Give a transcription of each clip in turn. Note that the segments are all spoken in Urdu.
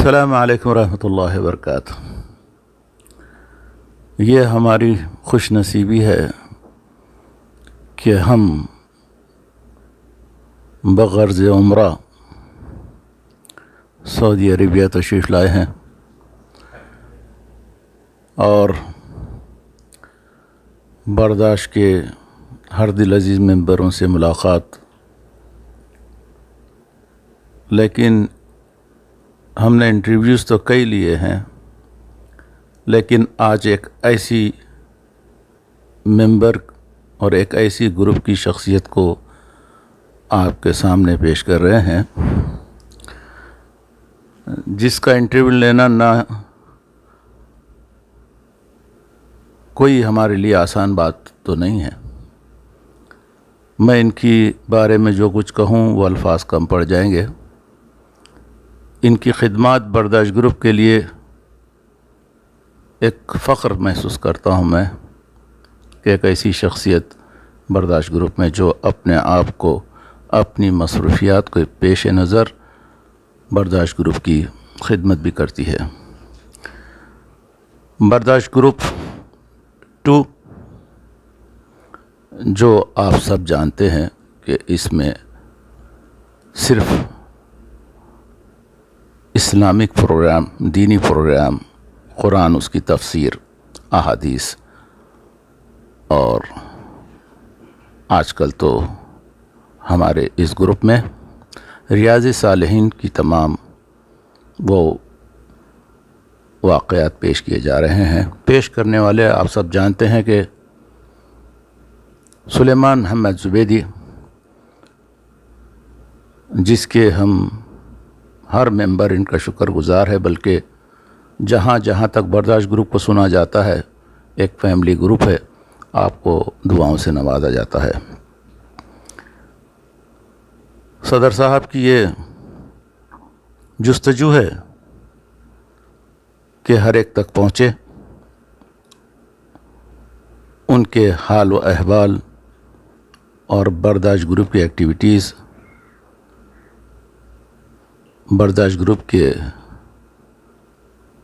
السلام علیکم ورحمۃ اللہ وبرکاتہ۔ یہ ہماری خوش نصیبی ہے کہ ہم بغرض عمرہ سعودی عربیہ تشریف لائے ہیں اور برداشت کے ہر دل عزیز ممبروں سے ملاقات، لیکن ہم نے انٹرویوز تو کئی لیے ہیں، لیکن آج ایک ایسی ممبر اور ایک ایسی گروپ کی شخصیت کو آپ کے سامنے پیش کر رہے ہیں جس کا انٹرویو لینا نہ کوئی ہمارے لیے آسان بات تو نہیں ہے۔ میں ان کی بارے میں جو کچھ کہوں وہ الفاظ کم پڑ جائیں گے۔ ان کی خدمات برداشت گروپ کے لیے ایک فخر محسوس کرتا ہوں میں کہ ایک ایسی شخصیت برداشت گروپ میں جو اپنے آپ کو، اپنی مصروفیات کو پیش نظر برداشت گروپ کی خدمت بھی کرتی ہے۔ برداشت گروپ 2 جو آپ سب جانتے ہیں کہ اس میں صرف اسلامک پروگرام، دینی پروگرام، قرآن، اس کی تفسیر، احادیث، اور آج کل تو ہمارے اس گروپ میں ریاض صالحین کی تمام وہ واقعات پیش کیے جا رہے ہیں۔ پیش کرنے والے آپ سب جانتے ہیں کہ سلیمان محمد زبیدی، جس کے ہم ہر ممبر ان کا شکر گزار ہے، بلکہ جہاں جہاں تک برداشت گروپ کو سنا جاتا ہے ایک فیملی گروپ ہے، آپ کو دعاؤں سے نوازا جاتا ہے۔ صدر صاحب کی یہ جستجو ہے کہ ہر ایک تک پہنچے، ان کے حال و احوال اور برداشت گروپ کی ایکٹیویٹیز، برداشت گروپ کے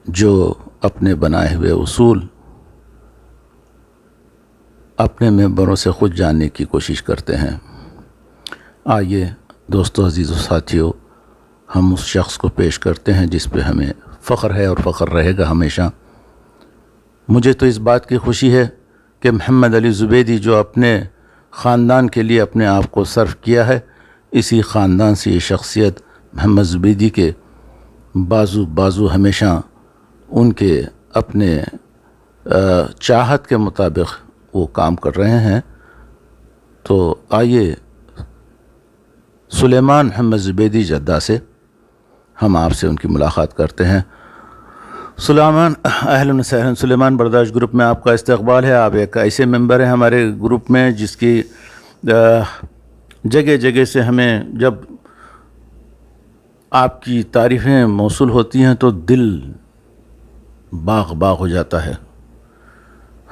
جو اپنے بنائے ہوئے اصول اپنے ممبروں سے خود جاننے کی کوشش کرتے ہیں۔ آئیے دوستو، عزیز و ساتھیو، ہم اس شخص کو پیش کرتے ہیں جس پہ ہمیں فخر ہے اور فخر رہے گا ہمیشہ۔ مجھے تو اس بات کی خوشی ہے کہ محمد علی زبیدی جو اپنے خاندان کے لیے اپنے آپ کو صرف کیا ہے، اسی خاندان سے یہ شخصیت محمد زبیدی کے بازو ہمیشہ ان کے اپنے چاہت کے مطابق وہ کام کر رہے ہیں۔ تو آئیے سلیمان محمد زبیدی جدہ سے ہم آپ سے ان کی ملاقات کرتے ہیں۔ سلیمان، اہلا وسہلا۔ سلیمان، برداشت گروپ میں آپ کا استقبال ہے۔ آپ ایک ایسے ممبر ہیں ہمارے گروپ میں جس کی جگہ جگہ سے ہمیں جب آپ کی تعریفیں موصول ہوتی ہیں تو دل باغ ہو جاتا ہے۔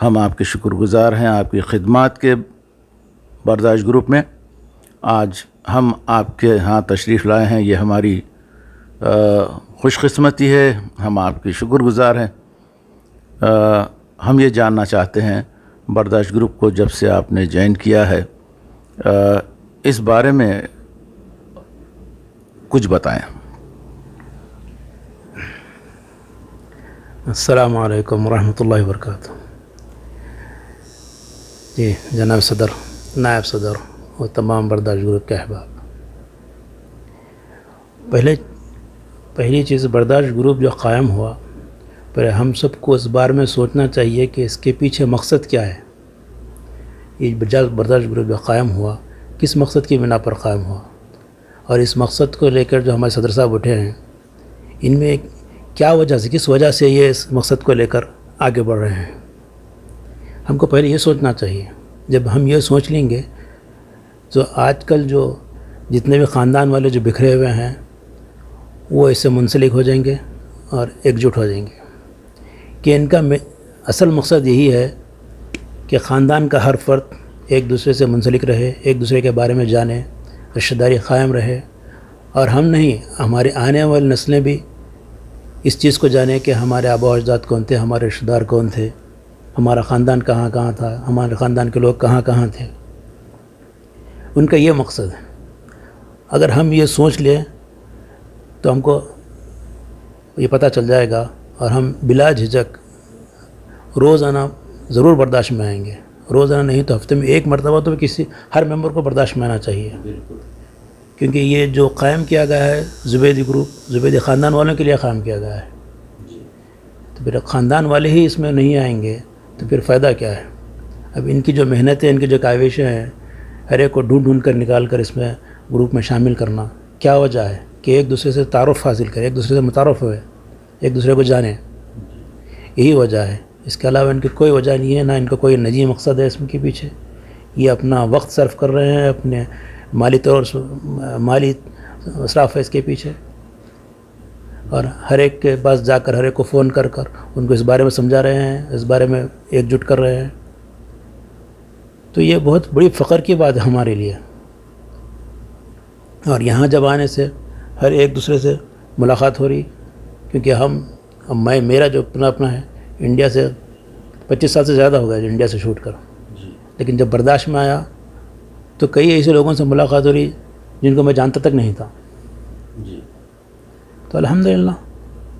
ہم آپ کے شکر گزار ہیں آپ کی خدمات کے۔ برداشت گروپ میں آج ہم آپ کے ہاں تشریف لائے ہیں، یہ ہماری خوش قسمتی ہے، ہم آپ کے شکر گزار ہیں۔ ہم یہ جاننا چاہتے ہیں برداشت گروپ کو جب سے آپ نے جوائن کیا ہے، اس بارے میں کچھ بتائیں۔ السلام علیکم ورحمۃ اللہ وبرکاتہ۔ جی جناب صدر، نائب صدر اور تمام برداشت گروپ کے احباب، پہلی چیز، برداشت گروپ جو قائم ہوا، پھر ہم سب کو اس بارے میں سوچنا چاہیے کہ اس کے پیچھے مقصد کیا ہے۔ یہ برداشت گروپ جو قائم ہوا کس مقصد کی بنا پر قائم ہوا، اور اس مقصد کو لے کر جو ہمارے صدر صاحب اٹھے ہیں، ان میں کیا وجہ سے، کس وجہ سے یہ اس مقصد کو لے کر آگے بڑھ رہے ہیں۔ ہم کو پہلے یہ سوچنا چاہیے۔ جب ہم یہ سوچ لیں گے تو آج کل جو جتنے بھی خاندان والے جو بکھرے ہوئے ہیں وہ اس سے منسلک ہو جائیں گے اور ایک جٹ ہو جائیں گے، کہ ان کا اصل مقصد یہی ہے کہ خاندان کا ہر فرد ایک دوسرے سے منسلک رہے، ایک دوسرے کے بارے میں جانے، رشتہ داری قائم رہے، اور ہم نہیں، ہماری آنے والی نسلیں بھی اس چیز کو جانیں کہ ہمارے آبا و اجداد کون تھے، ہمارے رشتہ دار کون تھے، ہمارا خاندان کہاں کہاں تھا، ہمارے خاندان کے لوگ کہاں کہاں تھے. ان کا یہ مقصد ہے. اگر ہم یہ سوچ لیں تو ہم کو یہ پتہ چل جائے گا اور ہم بلا جھجک روزانہ ضرور برداشت میں آئیں گے. روزانہ نہیں تو ہفتے میں ایک مرتبہ تو ہر ممبر کو برداشت میں آنا چاہیے. کیونکہ یہ جو قائم کیا گیا ہے زبیدی گروپ، زبیدی خاندان والوں کے لیے قائم کیا گیا ہے. تو پھر خاندان والے ہی اس میں نہیں آئیں گے تو پھر فائدہ کیا ہے؟ اب ان کی جو محنتیں، ان کی جو کاوشیں ہیں، ہر ایک کو ڈھونڈ ڈھونڈ کر نکال کر اس میں گروپ میں شامل کرنا، کیا وجہ ہے؟ کہ ایک دوسرے سے تعارف حاصل کرے، ایک دوسرے سے متعارف ہوئے، ایک دوسرے کو جانے. یہی وجہ ہے. اس کے علاوہ ان کی کوئی وجہ نہیں ہے، نہ ان کا کوئی نجی مقصد ہے اس کے پیچھے. یہ اپنا وقت صرف کر رہے ہیں، اپنے مالی اصراف ہے اس کے پیچھے. اور ہر ایک کے پاس جا کر، ہر ایک کو فون کر کر ان کو اس بارے میں سمجھا رہے ہیں، اس بارے میں ایک جٹ کر رہے ہیں. تو یہ بہت بڑی فخر کی بات ہے ہمارے لیے. اور یہاں جب آنے سے ہر ایک دوسرے سے ملاقات ہو رہی، کیونکہ میرا جو اپنا ہے انڈیا سے 25 سال سے زیادہ ہو گیا انڈیا سے شوٹ کر. لیکن جب برداشت میں آیا تو کئی ایسے لوگوں سے ملاقات ہو رہی جن کو میں جانتا تک نہیں تھا. تو الحمدللہ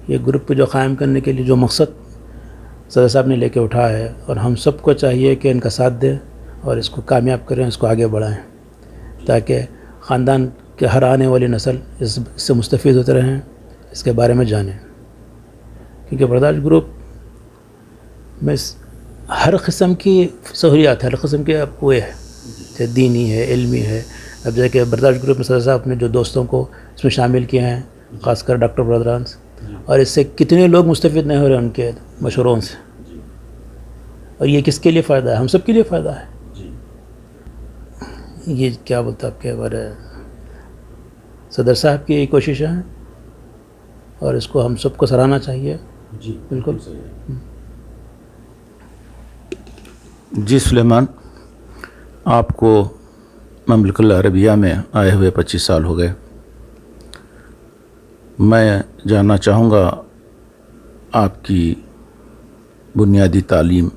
یہ گروپ کو جو قائم کرنے کے لیے جو مقصد صدر صاحب نے لے کے اٹھا ہے، اور ہم سب کو چاہیے کہ ان کا ساتھ دیں اور اس کو کامیاب کریں، اس کو آگے بڑھائیں، تاکہ خاندان کے ہر آنے والی نسل اس سے مستفید ہوتے رہیں، اس کے بارے میں جانیں. کیونکہ برداشت گروپ میں ہر قسم کی سہولیات ہے، ہر قسم کے وہ ہے، جیسے دینی ہے، علمی ہے. اب جیسے کہ برداشت گروپ میں صدر صاحب نے جو دوستوں کو اس میں شامل کیے ہیں، خاص کر ڈاکٹر برادران سے، اور اس سے کتنے لوگ مستفید نہیں ہو رہے ان کے مشوروں سے. اور یہ کس کے لیے فائدہ ہے؟ ہم سب کے لیے فائدہ ہے. یہ کیا بولتا آپ کے بارے صدر صاحب کی کوششیں ہیں اور اس کو ہم سب کو سراہنا چاہیے. بالکل. جی سلیمان، آپ کو مملکت العربیہ میں آئے ہوئے 25 سال ہو گئے. میں جاننا چاہوں گا آپ کی بنیادی تعلیم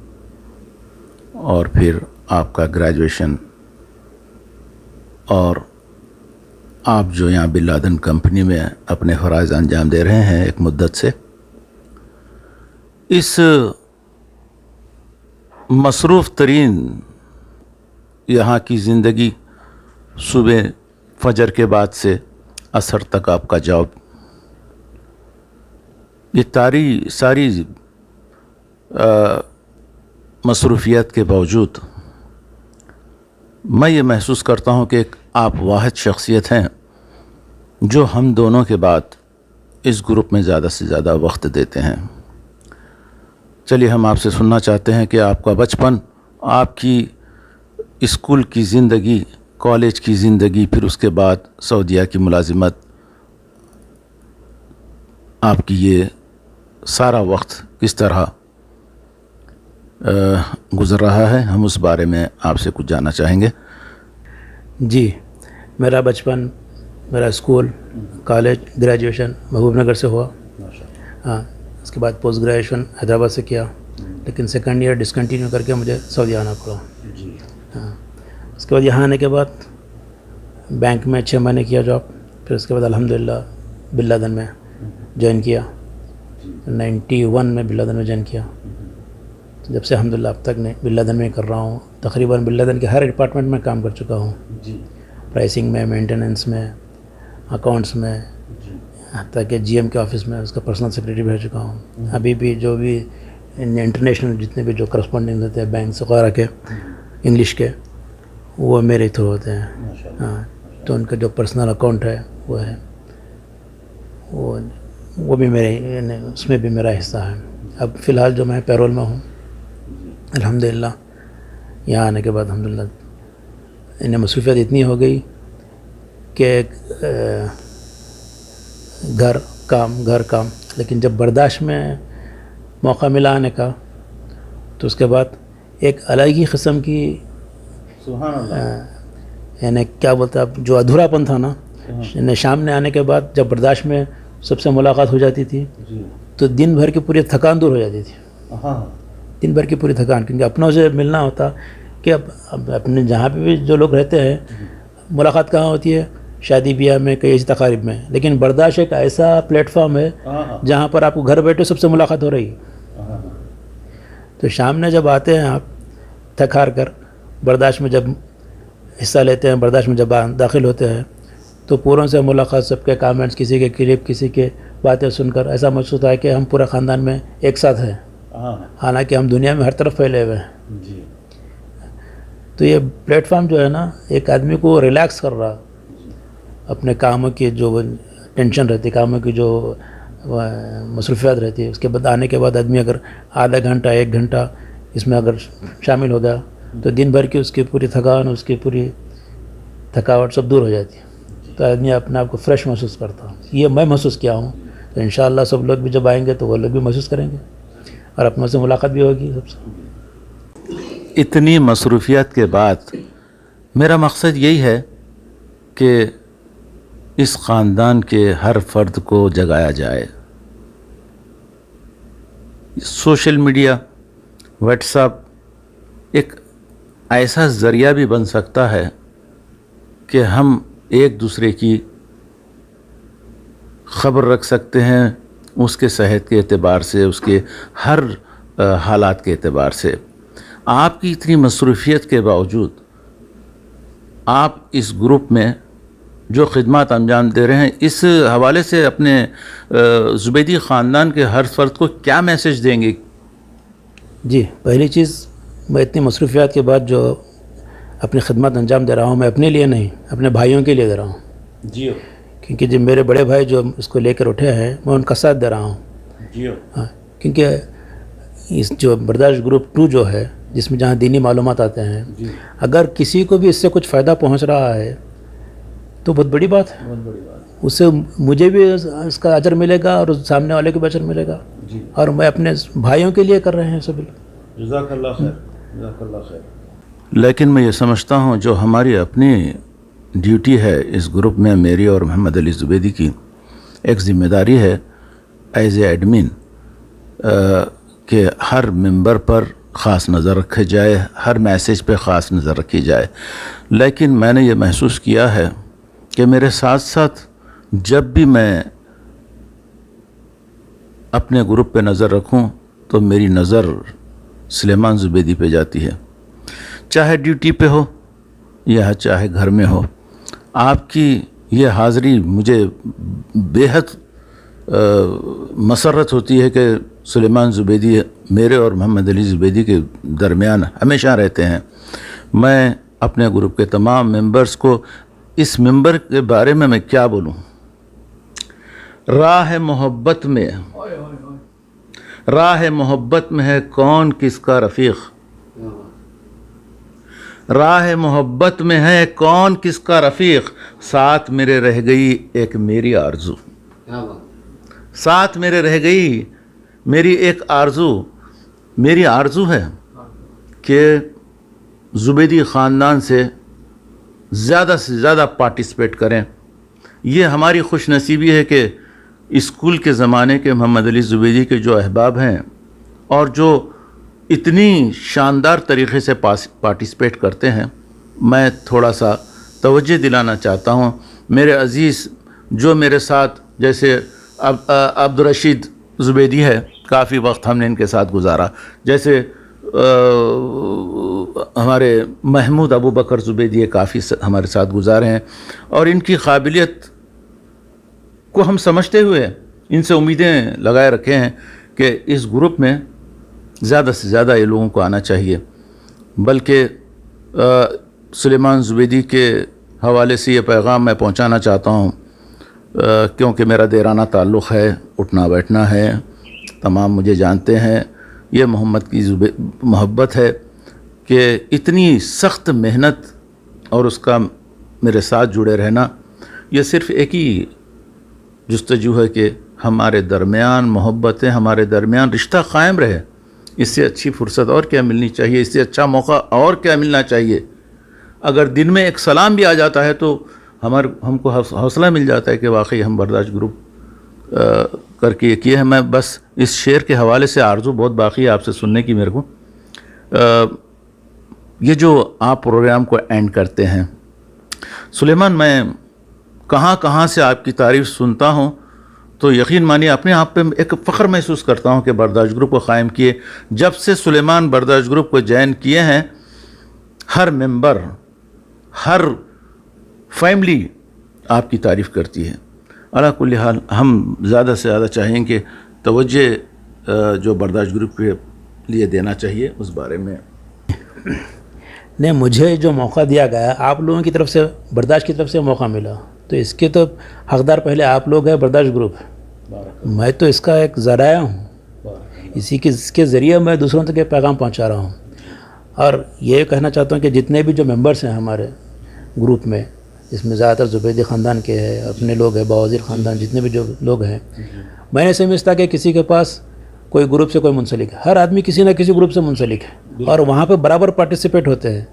اور پھر آپ کا گریجویشن، اور آپ جو یہاں بن لادن کمپنی میں اپنے فرائض انجام دے رہے ہیں ایک مدت سے. اس مصروف ترین یہاں کی زندگی، صبح فجر کے بعد سے عصر تک آپ کا جاب، یہ ساری مصروفیت کے باوجود میں یہ محسوس کرتا ہوں کہ آپ واحد شخصیت ہیں جو ہم دونوں کے بعد اس گروپ میں زیادہ سے زیادہ وقت دیتے ہیں. چلیے ہم آپ سے سننا چاہتے ہیں کہ آپ کا بچپن، آپ کی اسکول کی زندگی، کالج کی زندگی، پھر اس کے بعد سعودیہ کی ملازمت، آپ کی یہ سارا وقت کس طرح گزر رہا ہے، ہم اس بارے میں آپ سے کچھ جاننا چاہیں گے. جی، میرا بچپن، میرا اسکول، کالج، گریجویشن محبوب نگر سے ہوا. ہاں، اس کے بعد پوسٹ گریجویشن حیدرآباد سے کیا، لیکن سیکنڈ ایئر ڈسکنٹینیو کر کے مجھے سعودی آنا پڑا. ہاں، اس کے بعد یہاں آنے کے بعد بینک میں 6 مہینے کیا جاب. پھر اس کے بعد الحمدللہ بن لادن میں جوائن کیا. 91 میں بن لادن میں جوائن کیا. جب سے الحمدللہ اب تک بن لادن میں کر رہا ہوں. تقریباً بن لادن کے ہر ڈپارٹمنٹ میں کام کر چکا ہوں. پرائسنگ میں، مینٹیننس میں، اکاؤنٹس میں، حتیٰ کہ جی ایم کے آفس میں اس کا پرسنل سیکریٹری بھی رہ چکا ہوں. ابھی بھی جو بھی انٹرنیشنل جتنے بھی جو کرسپونڈنگ ہوتے ہیں بینکس وغیرہ کے انگلش کے، وہ میرے تھرو ہوتے ہیں. ہاں، تو ان کا جو پرسنل اکاؤنٹ ہے وہ ہے، وہ بھی میرے، اس میں بھی میرا حصہ ہے. اب فی الحال جو میں پیرول میں ہوں الحمدللہ. یہاں آنے کے بعد الحمدللہ انہیں مصروفیت اتنی ہو گئی کہ گھر کام. لیکن جب برداشت میں موقع ملا آنے کا تو اس کے بعد ایک الگ ہی قسم کی، سبحان اللہ، یعنی کیا بولتے آپ، جو ادھورا پن تھا نا، شام نے آنے کے بعد جب برداشت میں سب سے ملاقات ہو جاتی تھی جی تو دن بھر کی پوری تھکان دور ہو جاتی تھی. ہاں دن بھر کی پوری تھکان, کیونکہ اپنوں سے ملنا ہوتا کہ اب اپنے جہاں پہ بھی جو لوگ رہتے ہیں ملاقات کہاں ہوتی ہے, شادی بیاہ میں, کئی ایسی تقاریب میں. لیکن برداشت ایک ایسا پلیٹ فارم ہے جہاں پر آپ کو گھر بیٹھے سب سے ملاقات ہو رہی ہے. تو شام میں جب آتے ہیں آپ تھک ہار کر, برداشت میں جب حصہ لیتے ہیں, برداشت میں جب داخل ہوتے ہیں, تو پوروں سے ملاقات, سب کے کامنٹس, کسی کے کلپ, کسی کے باتیں سن کر ایسا محسوس ہوتا ہے کہ ہم پورے خاندان میں ایک ساتھ ہیں, حالانکہ ہم دنیا میں ہر طرف پھیلے ہوئے ہیں. جی تو یہ پلیٹ فارم جو ہے نا, ایک آدمی کو ریلیکس کر رہا, اپنے کاموں کی جو ٹینشن رہتی, کاموں کی جو مصروفیات رہتی ہے, اس کے بعد آنے کے بعد آدمی اگر آدھا گھنٹہ 1 گھنٹہ اس میں اگر شامل ہو گیا تو دن بھر کی اس کی پوری تھکان, اس کی پوری تھکاوٹ سب دور ہو جاتی ہے. تو آدمی اپنے آپ کو فریش محسوس کرتا. یہ میں محسوس کیا ہوں, تو انشاءاللہ سب لوگ بھی جب آئیں گے تو وہ لوگ بھی محسوس کریں گے, اور اپنوں سے ملاقات بھی ہوگی سب سے. اتنی مصروفیات کے بعد میرا مقصد یہی ہے کہ اس خاندان کے ہر فرد کو جگایا جائے. سوشل میڈیا, واٹس ایپ ایک ایسا ذریعہ بھی بن سکتا ہے کہ ہم ایک دوسرے کی خبر رکھ سکتے ہیں, اس کے صحت کے اعتبار سے, اس کے ہر حالات کے اعتبار سے. آپ کی اتنی مصروفیت کے باوجود آپ اس گروپ میں جو خدمات انجام دے رہے ہیں, اس حوالے سے اپنے زبیدی خاندان کے ہر فرد کو کیا میسج دیں گے؟ جی, پہلی چیز, میں اتنی مصروفیات کے بعد جو اپنی خدمات انجام دے رہا ہوں, میں اپنے لیے نہیں, اپنے بھائیوں کے لیے دے رہا ہوں. جی کیونکہ جو میرے بڑے بھائی جو اس کو لے کر اٹھے ہیں, میں ان کا ساتھ دے رہا ہوں. جی ہاں, کیونکہ اس جو برداشت گروپ 2 جو ہے, جس میں جہاں دینی معلومات آتے ہیں, اگر کسی کو بھی اس سے کچھ فائدہ پہنچ رہا ہے تو بہت بڑی بات ہے. اس سے مجھے بھی اس کا اجر ملے گا اور سامنے والے کو بھی اجر ملے گا, اور میں اپنے بھائیوں کے لیے کر رہے ہیں سب. جزاک اللہ خیر, جزاک اللہ خیر. لیکن میں یہ سمجھتا ہوں جو ہماری اپنی ڈیوٹی ہے اس گروپ میں, میری اور محمد علی زبیدی کی ایک ذمہ داری ہے ایز اے ایڈمن, کہ ہر ممبر پر خاص نظر رکھے جائے, ہر میسیج پہ خاص نظر رکھی جائے. لیکن میں نے یہ محسوس کیا ہے کہ میرے ساتھ ساتھ جب بھی میں اپنے گروپ پہ نظر رکھوں تو میری نظر سلیمان زبیدی پہ جاتی ہے, چاہے ڈیوٹی پہ ہو یا چاہے گھر میں ہو. آپ کی یہ حاضری مجھے بیحد مسرت ہوتی ہے کہ سلیمان زبیدی میرے اور محمد علی زبیدی کے درمیان ہمیشہ رہتے ہیں. میں اپنے گروپ کے تمام ممبرز کو اس ممبر کے بارے میں کیا بولوں. راہ محبت میں, راہ محبت میں ہے کون کس کا رفیق, راہ محبت میں ہے کون کس کا رفیق, ساتھ میرے رہ گئی ایک میری آرزو, ساتھ میرے رہ گئی میری ایک آرزو. میری آرزو ہے کہ زبیدی خاندان سے زیادہ پارٹیسپیٹ کریں. یہ ہماری خوش نصیبی ہے کہ اسکول کے زمانے کے محمد علی زبیدی کے جو احباب ہیں اور جو اتنی شاندار طریقے سے پارٹیسپیٹ کرتے ہیں, میں تھوڑا سا توجہ دلانا چاہتا ہوں. میرے عزیز جو میرے ساتھ, جیسے عبدالرشید زبیدی ہے, کافی وقت ہم نے ان کے ساتھ گزارا. جیسے ہمارے محمود ابو بکر زبیدی کافی ہمارے ساتھ گزارے ہیں, اور ان کی قابلیت کو ہم سمجھتے ہوئے ان سے امیدیں لگائے رکھے ہیں کہ اس گروپ میں زیادہ سے زیادہ یہ لوگوں کو آنا چاہیے. بلکہ سلیمان زبیدی کے حوالے سے یہ پیغام میں پہنچانا چاہتا ہوں, کیونکہ میرا دیرانہ تعلق ہے, اٹھنا بیٹھنا ہے, تمام مجھے جانتے ہیں. یہ محمد کی محبت ہے کہ اتنی سخت محنت اور اس کا میرے ساتھ جڑے رہنا, یہ صرف ایک ہی جستجو ہے کہ ہمارے درمیان محبتیں, ہمارے درمیان رشتہ قائم رہے. اس سے اچھی فرصت اور کیا ملنی چاہیے, اس سے اچھا موقع اور کیا ملنا چاہیے. اگر دن میں ایک سلام بھی آ جاتا ہے تو ہم کو حوصلہ مل جاتا ہے کہ واقعی ہم برداشت گروپ کر کے یہ کیا ہے. میں بس اس شعر کے حوالے سے آرزو بہت باقی ہے آپ سے سننے کی میرے کو. یہ جو آپ پروگرام کو اینڈ کرتے ہیں سلیمان، میں کہاں کہاں سے آپ کی تعریف سنتا ہوں تو یقین مانیے اپنے آپ پہ ایک فخر محسوس کرتا ہوں کہ برداشت گروپ کو قائم کیے. جب سے سلیمان برداشت گروپ کو جوائن کیے ہیں ہر ممبر، ہر فیملی آپ کی تعریف کرتی ہے. علی کل حال ہم زیادہ سے زیادہ چاہیں کہ توجہ جو برداشت گروپ کے لیے دینا چاہیے اس بارے میں. نہیں، مجھے جو موقع دیا گیا آپ لوگوں کی طرف سے، برداشت کی طرف سے موقع ملا، تو اس کے تو حقدار پہلے آپ لوگ ہیں، برداشت گروپ. میں تو اس کا ایک ذرائع ہوں، اس کے ذریعے میں دوسروں تک یہ پیغام پہنچا رہا ہوں. اور یہ کہنا چاہتا ہوں کہ جتنے بھی جو ممبرس ہیں ہمارے گروپ میں، اس میں زیادہ تر زبیدی خاندان کے ہیں، اپنے لوگ ہیں، باوزیر خاندان، جتنے بھی جو لوگ ہیں، میں نے سمجھتا کہ کسی کے پاس کوئی گروپ سے کوئی منسلک ہے، ہر آدمی کسی نہ کسی گروپ سے منسلک ہے اور وہاں پہ برابر پارٹیسپیٹ ہوتے ہیں.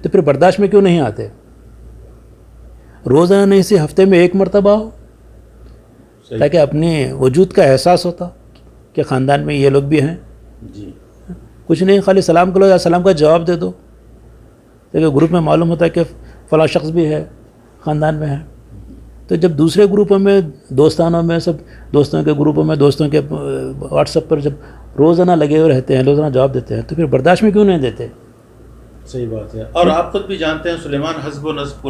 تو پھر برداشت میں کیوں نہیں آتے؟ روزانہ نہیں سے ہفتے میں ایک مرتبہ ہو، تاکہ اپنے وجود کا احساس ہوتا کہ خاندان میں یہ لوگ بھی ہیں. کچھ نہیں، خالی سلام کرو یا سلام کا جواب دے دو، تاکہ گروپ میں معلوم ہوتا ہے کہ فلاں شخص بھی ہے، خاندان میں ہے. تو جب دوسرے گروپوں میں، دوستانوں میں، سب دوستوں کے گروپوں میں، دوستوں کے واٹس ایپ پر جب روزانہ لگے ہوئے رہتے ہیں، روزانہ جواب دیتے ہیں، تو پھر برداشت میں کیوں نہیں دیتے؟ صحیح بات ہے. اور آپ خود بھی جانتے ہیں سلیمان، حزب و نسب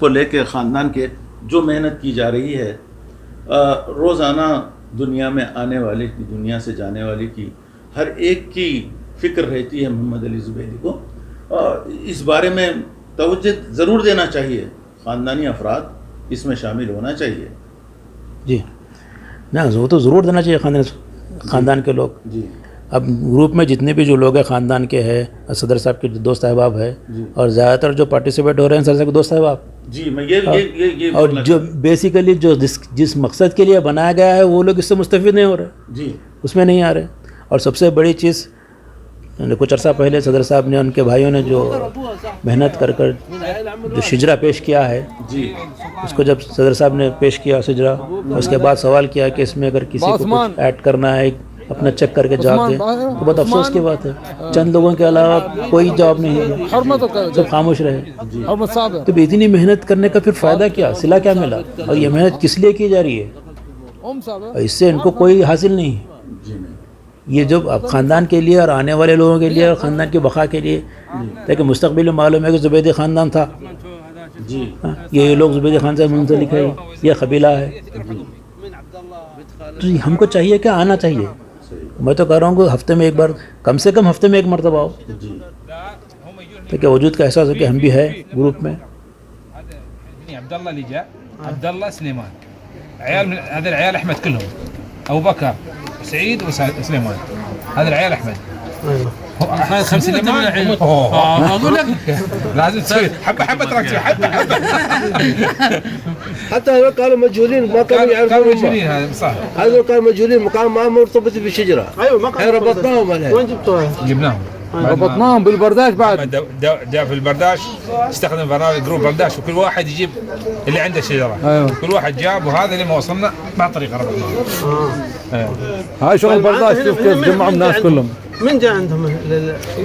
کو لے کے خاندان کے جو محنت کی جا رہی ہے، روزانہ دنیا میں آنے والے کی، دنیا سے جانے والے کی، ہر ایک کی فکر رہتی ہے محمد علی زبیدی کو. اس بارے میں توجہ ضرور دینا چاہیے، خاندانی افراد اس میں شامل ہونا چاہیے. جی نہ، وہ تو ضرور دینا چاہیے خاندان کے لوگ. جی اب گروپ میں جتنے بھی جو لوگ ہیں خاندان کے ہیں، صدر صاحب کے دوست احباب ہے، اور زیادہ تر جو پارٹیسپیٹ ہو رہے ہیں صدر صاحب کے دوست احباب. جی میں یہ اور جو بیسیکلی جو جس مقصد کے لیے بنایا گیا ہے وہ لوگ اس سے مستفید نہیں ہو رہے، جی اس میں نہیں آ رہے. اور سب سے بڑی چیز، کچھ عرصہ پہلے صدر صاحب نے، ان کے بھائیوں نے جو محنت کر جو شجرہ پیش کیا ہے، جی اس کو جب صدر صاحب نے پیش کیا شجرہ، اس کے بعد سوال کیا کہ اس میں اگر کسی کو کچھ ایڈ کرنا ہے اپنا چیک کر کے جواب دیں، تو بہت افسوس کی بات ہے چند لوگوں کے علاوہ کوئی جواب نہیں دیا، سب خاموش رہے. تو اتنی محنت کرنے کا پھر فائدہ کیا، صلہ کیا ملا؟ اور یہ محنت کس لیے کی جا رہی ہے؟ اور اس سے ان کو کوئی حاصل نہیں ہے. یہ جو اب خاندان کے لیے اور آنے والے لوگوں کے لیے اور خاندان کی بقا کے لیے، تاکہ مستقبل میں معلوم ہے کہ زبیدی خاندان تھا، جی یہ لوگ زبیدی خان سے منسلک ہے، یہ قبیلہ ہے. تو ہم کو چاہیے کہ آنا چاہیے. میں تو کہہ رہا ہوں کہ ہفتے میں ایک بار، کم سے کم ہفتے میں ایک مرتبہ ہو، تاکہ وجود کا احساس ہو کہ ہم بھی ہے گروپ میں. عبد الله اللي جاء، عبد الله سليمان، عيال من هذا العيال احمد كلهم، ابو بكر سعيد وسليمان، هذا العيال احمد. ايوه 5 سليمان اقول لك لازم تسوي حبه حبه تركز حبه حبه حتى هذول كانوا مجهولين، ما كانوا يعرفون. كانوا مجهولين، هذا صح. هذول كانوا مجهولين، كانوا ما مرتبط بالشجره. ايوه ما كانوا ربطناهم عليها. وين جبتوها؟ جبناهم ربطناهم بالبرداش بعد. جاء في البرداش، استخدم برنامج جروب برداش، وكل واحد يجيب اللي عنده شجره. أيوه. كل واحد جاب، وهذا لما وصلنا بهالطريقه ربطناهم. هاي شغل برداش. شوف كيف جمعوا الناس كلهم. من جاء عندهم؟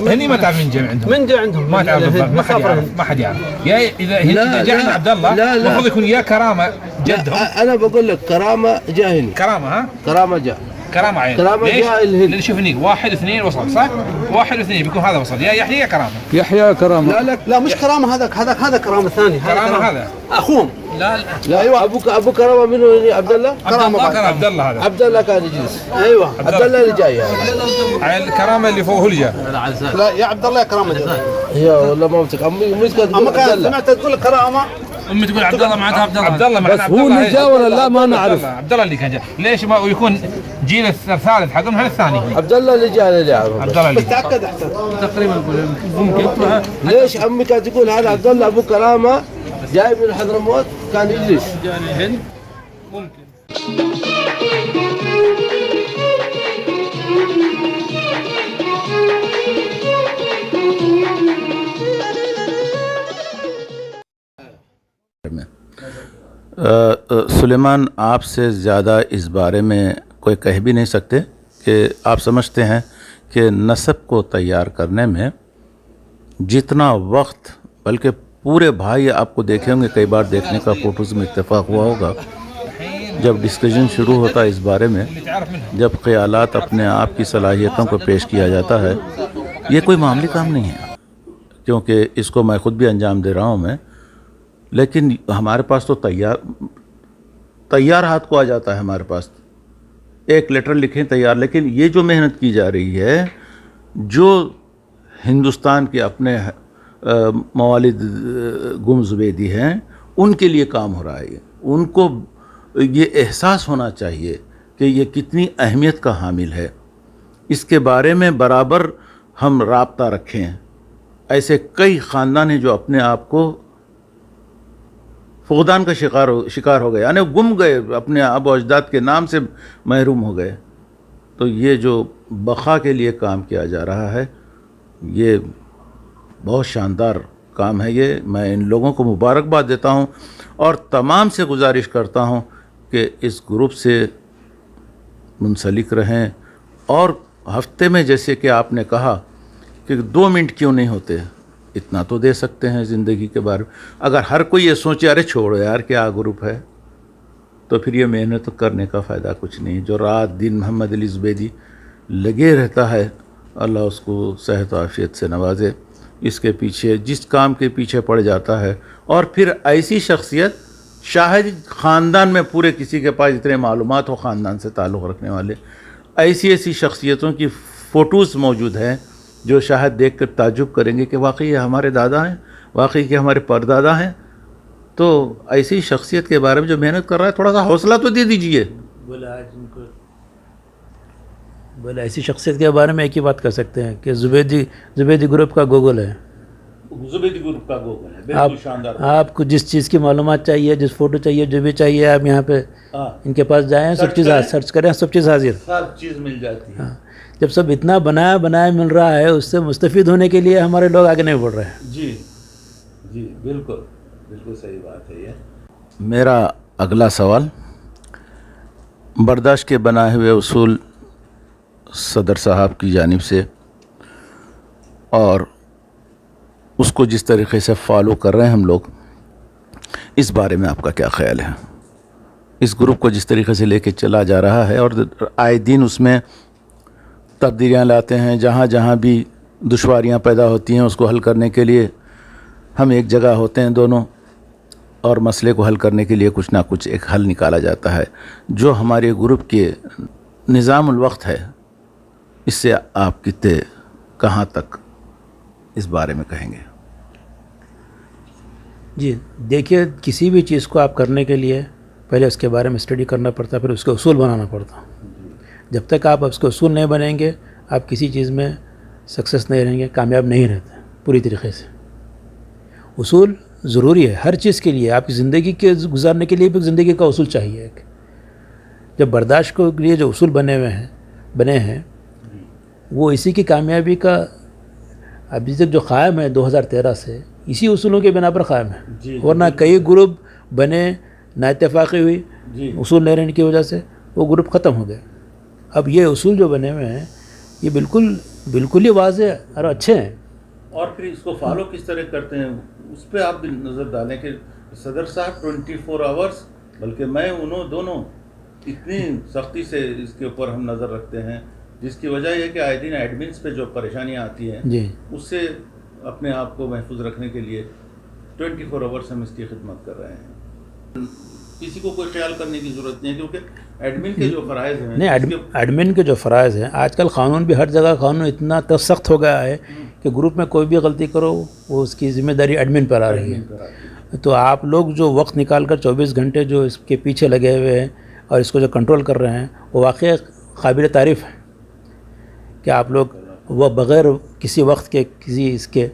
هني ما تعرف من جاء عندهم، من جاء عندهم؟ ما تعرف بالضبط، ما حد يعرف، ما حد يعرف. يا اذا جاء عند عبد الله المفروض يكون يا كرامه جدهم. انا بقول لك كرامه جاء هنا. كرامه، ها كرامه جاء. كرامه عين. كرامه جاء الهند. اللي شوف هنيك 1 2 وصل، صح؟ 1 2 بيكون هذا وصل، يا يحيى يا كرامه. يحيى كرامه. لا لا مش كرامه، هذا كرامه ثاني. كرامه هذا اخوهم. لا لا ايوه ابو كرامه منو؟ عبد الله. كرامه كان عبد الله هذا. عبد الله كان يجلس. ايوه عبد الله اللي جاي على الكرامه اللي فوق هلجه. لا يا عبد الله يا كرامه جاي. يا والله ما امسك امي كانت سمعت تقول كرامه، امي تقول عبد الله معناتها عبد الله بس هو اللي جاء ولا لا ما نعرف. عبد الله اللي كان جاء، ليش ما يكون جيل الثالث حقهم هذا الثاني؟ عبد الله اللي جاء اللي يعرف. عبد الله اللي تاكد احسن تقريبا ممكن. ليش امي كانت تقول هذا عبد الله ابو كرامه جاي من حضرموت كان يجلس جاني الهند ممكن. سلیمان آپ سے زیادہ اس بارے میں کوئی کہہ بھی نہیں سکتے کہ آپ سمجھتے ہیں کہ نسب کو تیار کرنے میں جتنا وقت، بلکہ پورے بھائی آپ کو دیکھے ہوں گے، کئی بار دیکھنے کا فوٹوز میں اتفاق ہوا ہوگا، جب ڈسکشن شروع ہوتا ہے اس بارے میں، جب خیالات اپنے آپ کی صلاحیتوں کو پیش کیا جاتا ہے، یہ کوئی معمولی کام نہیں ہے، کیونکہ اس کو میں خود بھی انجام دے رہا ہوں میں، لیکن ہمارے پاس تو تیار ہاتھ کو آ جاتا ہے، ہمارے پاس ایک لیٹر لکھیں تیار، لیکن یہ جو محنت کی جا رہی ہے، جو ہندوستان کے اپنے موالد گم زبیدی ہیں، ان کے لیے کام ہو رہا ہے، ان کو یہ احساس ہونا چاہیے کہ یہ کتنی اہمیت کا حامل ہے، اس کے بارے میں برابر ہم رابطہ رکھیں۔ ایسے کئی خاندان ہیں جو اپنے آپ کو فقدان کا شکار ہو گئے، یعنی گم گئے، اپنے آب و اجداد کے نام سے محروم ہو گئے۔ تو یہ جو بقا کے لیے کام کیا جا رہا ہے، یہ بہت شاندار کام ہے۔ یہ میں ان لوگوں کو مبارکباد دیتا ہوں اور تمام سے گزارش کرتا ہوں کہ اس گروپ سے منسلک رہیں، اور ہفتے میں جیسے کہ آپ نے کہا کہ 2 منٹ کیوں نہیں ہوتے، اتنا تو دے سکتے ہیں زندگی کے بارے میں۔ اگر ہر کوئی یہ سوچے ارے چھوڑو یار کیا گروپ ہے، تو پھر یہ محنت کرنے کا فائدہ کچھ نہیں۔ جو رات دن محمد علی زبیدی لگے رہتا ہے، اللہ اس کو صحت و عافیت سے نوازے، اس کے پیچھے جس کام کے پیچھے پڑ جاتا ہے، اور پھر ایسی شخصیت، شاید خاندان میں پورے کسی کے پاس اتنے معلومات ہو خاندان سے تعلق رکھنے والے، ایسی شخصیتوں کی فوٹوز موجود ہیں جو شاید دیکھ کر تعجب کریں گے کہ واقعی یہ ہمارے دادا ہیں، واقعی کہ ہمارے پردادا ہیں۔ تو ایسی شخصیت کے بارے میں جو محنت کر رہا ہے، تھوڑا سا حوصلہ تو دے دیجئے۔ بولے ایسی شخصیت کے بارے میں ایک ہی بات کر سکتے ہیں کہ زبیدی گروپ کا گوگل ہے۔ زبیدی گروپ کا گوگل ہے، بالکل شاندار۔ آپ کو جس چیز کی معلومات چاہیے، جس فوٹو چاہیے، جو بھی چاہیے، آپ یہاں پہ ان کے پاس جائیں، سب چیز سرچ کریں، سب چیز حاضر، سب چیز مل جاتی ہے۔ جب سب اتنا بنایا مل رہا ہے، اس سے مستفید ہونے کے لیے ہمارے لوگ آگے نہیں بڑھ رہے ہیں۔ جی جی، بالکل صحیح بات ہے یہ۔ میرا اگلا سوال، برداشت کے بنائے ہوئے اصول صدر صاحب کی جانب سے، اور اس کو جس طریقے سے فالو کر رہے ہیں ہم لوگ، اس بارے میں آپ کا کیا خیال ہے؟ اس گروپ کو جس طریقے سے لے کے چلا جا رہا ہے، اور آئے دن اس میں تبدیلیاں لاتے ہیں، جہاں جہاں بھی دشواریاں پیدا ہوتی ہیں اس کو حل کرنے کے لیے ہم ایک جگہ ہوتے ہیں دونوں، اور مسئلے کو حل کرنے کے لیے کچھ نہ کچھ ایک حل نکالا جاتا ہے۔ جو ہمارے گروپ کے نظام الوقت ہے، اس سے آپ کتنے کہاں تک اس بارے میں کہیں گے؟ جی دیکھیے، کسی بھی چیز کو آپ کرنے کے لیے پہلے اس کے بارے میں اسٹڈی کرنا پڑتا ہے، پھر اس کے اصول بنانا پڑتا۔ جب تک آپ اس کے اصول نہیں بنیں گے، آپ کسی چیز میں سکسیس نہیں رہیں گے، کامیاب نہیں رہتے پوری طریقے سے۔ اصول ضروری ہے ہر چیز کے لیے، آپ کی زندگی کے گزارنے کے لیے بھی زندگی کا اصول چاہیے۔ ایک جب برداشت کے لیے جو اصول بنے ہیں وہ اسی کی کامیابی کا ابھی تک جو قائم ہے 2013 سے، اسی اصولوں کے بنا پر قائم ہے۔ ورنہ کئی گروپ بنے، نا اتفاقی ہوئی، اصول نہیں رہنے کی وجہ سے وہ گروپ ختم ہو گئے۔ اب یہ اصول جو بنے ہوئے ہیں، یہ بالکل ہی واضح اور اچھے ہیں۔ اور پھر اس کو فالو کس طرح کرتے ہیں، اس پہ آپ بھی نظر ڈالیں کہ صدر صاحب 24 آورس، بلکہ میں دونوں اتنی سختی سے اس کے اوپر ہم نظر رکھتے ہیں، جس کی وجہ یہ کہ آئے دن ایڈمنس پہ جو پریشانیاں آتی ہیں، اس سے اپنے آپ کو محفوظ رکھنے کے لیے 24 آورس ہم اس کی خدمت کر رہے ہیں۔ کسی کو کوئی خیال کرنے کی ضرورت نہیں ہے، کیونکہ ایڈمن کے جو فرائض ہیں، نہیں، ایڈمن کے جو فرائض ہیں، آج کل قانون بھی ہر جگہ قانون اتنا سخت ہو گیا ہے کہ گروپ میں کوئی بھی غلطی کرو وہ اس کی ذمہ داری ایڈمن پر آ رہی ہے۔ تو آپ لوگ جو وقت نکال کر 24 گھنٹے جو اس کے پیچھے لگے ہوئے ہیں اور اس کو جو کنٹرول کر رہے ہیں، وہ واقعی قابل تعریف ہے کہ آپ لوگ وہ بغیر کسی وقت کے اس کے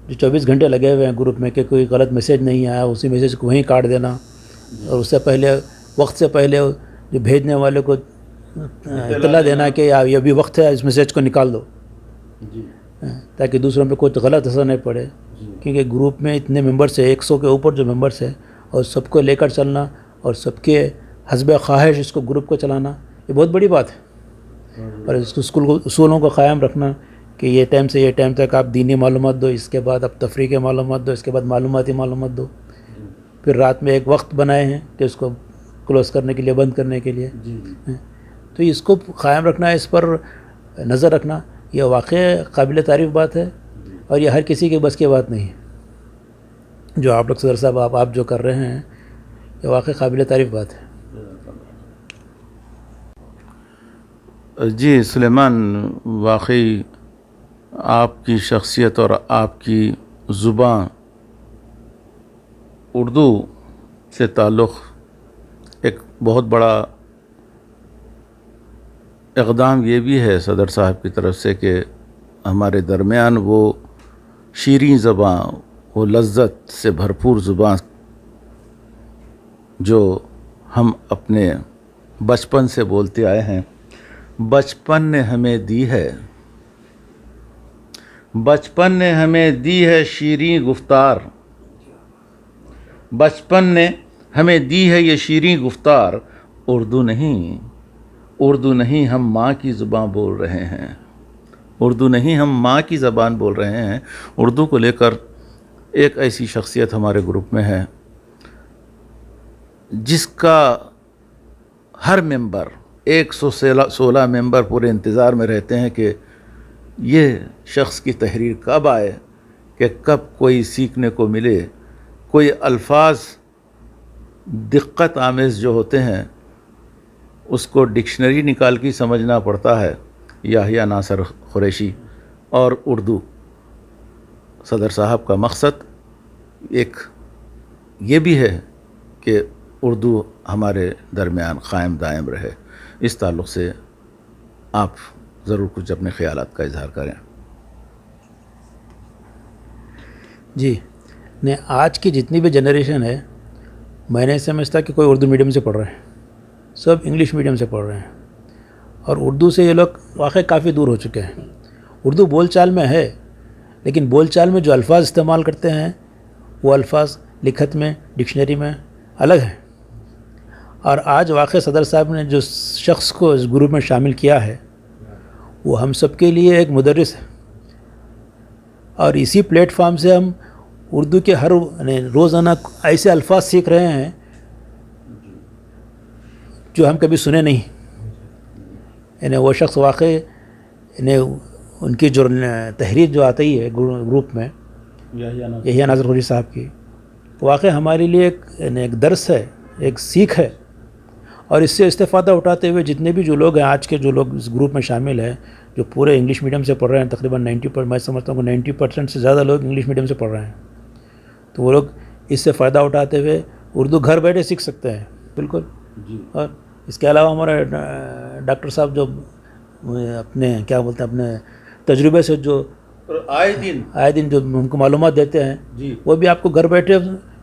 جو 24 گھنٹے لگے ہوئے ہیں گروپ میں، کہ کوئی غلط میسیج نہیں آیا، اسی میسیج کو وہیں کاٹ دینا، اور اس سے پہلے وقت سے پہلے جو بھیجنے والے کو اطلاع دینا کہ یہ بھی وقت ہے، اس میسیج کو نکال دو، تاکہ دوسروں پہ کوئی غلط اثر نہیں پڑے۔ کیونکہ گروپ میں اتنے ممبرس ہیں، 100 کے اوپر جو ممبرس ہیں، اور سب کو لے کر چلنا اور سب کے حسب خواہش اس کو گروپ کو چلانا، یہ بہت بڑی بات ہے۔ اور اس کو اصولوں کو قائم رکھنا کہ یہ ٹائم سے یہ ٹائم تک آپ دینی معلومات دو، اس کے بعد آپ تفریحی معلومات دو، اس کے بعد معلوماتی معلومات دو، پھر رات میں ایک وقت بنائے ہیں کہ اس کو کلوز کرنے کے لیے، بند کرنے کے لیے۔ تو اس کو قائم رکھنا، اس پر نظر رکھنا، یہ واقع قابل تعریف بات ہے، اور یہ ہر کسی کے بس کی بات نہیں ہے۔ جو آپ لوگ صدر صاحب آپ جو کر رہے ہیں، یہ واقع قابل تعریف بات ہے۔ جی سلیمان، واقعی آپ کی شخصیت اور آپ کی زبان اردو سے تعلق ایک بہت بڑا اقدام یہ بھی ہے صدر صاحب کی طرف سے کہ ہمارے درمیان وہ شیریں زبان، وہ لذت سے بھرپور زبان جو ہم اپنے بچپن سے بولتے آئے ہیں، بچپن نے ہمیں دی ہے، بچپن نے ہمیں دی ہے شیریں گفتار، بچپن نے ہمیں دی ہے یہ شیریں گفتار، اردو نہیں، اردو نہیں، ہم ماں کی زبان بول رہے ہیں، اردو نہیں، ہم ماں کی زبان بول رہے ہیں۔ اردو کو لے کر ایک ایسی شخصیت ہمارے گروپ میں ہے جس کا ہر ممبر، 116 ممبر پورے انتظار میں رہتے ہیں کہ یہ شخص کی تحریر کب آئے، کہ کب کوئی سیکھنے کو ملے، کوئی الفاظ دقت آمیز جو ہوتے ہیں اس کو ڈکشنری نکال کے سمجھنا پڑتا ہے۔ یحییٰ ناصر قریشی اور اردو، صدر صاحب کا مقصد ایک یہ بھی ہے کہ اردو ہمارے درمیان قائم دائم رہے۔ اس تعلق سے آپ ضرور کچھ اپنے خیالات کا اظہار کریں۔ جی نہیں، آج کی جتنی بھی جنریشن ہے، میں نہیں سمجھتا کہ کوئی اردو میڈیم سے پڑھ رہے ہیں، سب انگلش میڈیم سے پڑھ رہے ہیں، اور اردو سے یہ لوگ واقعی کافی دور ہو چکے ہیں۔ اردو بول چال میں ہے، لیکن بول چال میں جو الفاظ استعمال کرتے ہیں وہ الفاظ لکھت میں، ڈکشنری میں الگ ہیں۔ اور آج واقع صدر صاحب نے جو شخص کو اس گروپ میں شامل کیا ہے وہ ہم سب کے لیے ایک مدرس ہے، اور اسی پلیٹ فارم سے ہم اردو کے ہر روزانہ ایسے الفاظ سیکھ رہے ہیں جو ہم کبھی سنے نہیں۔ یعنی وہ شخص واقع یعنی ان کی جو تحریر جو آتی ہے گروپ میں، یحییٰ ناصر قریشی صاحب کی، واقع ہمارے لیے ایک درس ہے، ایک سیکھ ہے۔ اور اس سے استفادہ اٹھاتے ہوئے جتنے بھی جو لوگ ہیں، آج کے جو لوگ اس گروپ میں شامل ہیں، جو پورے انگلش میڈیم سے پڑھ رہے ہیں، تقریباً 90%، میں سمجھتا ہوں کہ 90% سے زیادہ لوگ انگلش میڈیم سے پڑھ رہے ہیں، تو وہ لوگ اس سے فائدہ اٹھاتے ہوئے اردو گھر بیٹھے سیکھ سکتے ہیں بالکل۔ اور اس کے علاوہ ہمارے ڈاکٹر صاحب جو اپنے کیا بولتے ہیں، اپنے تجربے سے جو آئے دن جو ان کو معلومات دیتے ہیں، وہ بھی آپ کو گھر بیٹھے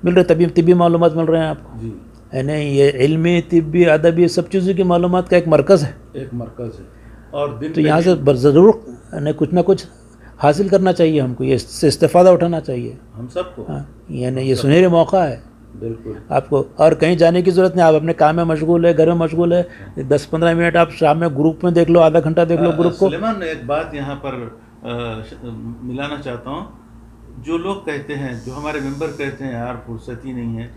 مل رہے، طبی معلومات مل رہے ہیں آپ کو۔ یعنی یہ علمی، طبی، ادبی سب چیزوں کی معلومات کا ایک مرکز ہے، اور تو یہاں سے ضرور کچھ نہ کچھ حاصل کرنا چاہیے ہم کو، یہ اس سے استفادہ اٹھانا چاہیے ہم سب کو۔ یعنی یہ سنہری موقع ہے بالکل آپ کو، اور کہیں جانے کی ضرورت نہیں، آپ اپنے کام میں مشغول ہے، گھر میں مشغول ہے، 10-15 منٹ آپ شام میں گروپ میں دیکھ لو، آدھا گھنٹہ دیکھ لو گروپ کو۔ سلیمان، ایک بات یہاں پر ملانا چاہتا ہوں، جو لوگ کہتے ہیں، جو ہمارے ممبر کہتے ہیں یار فرصت ہی نہیں ہے،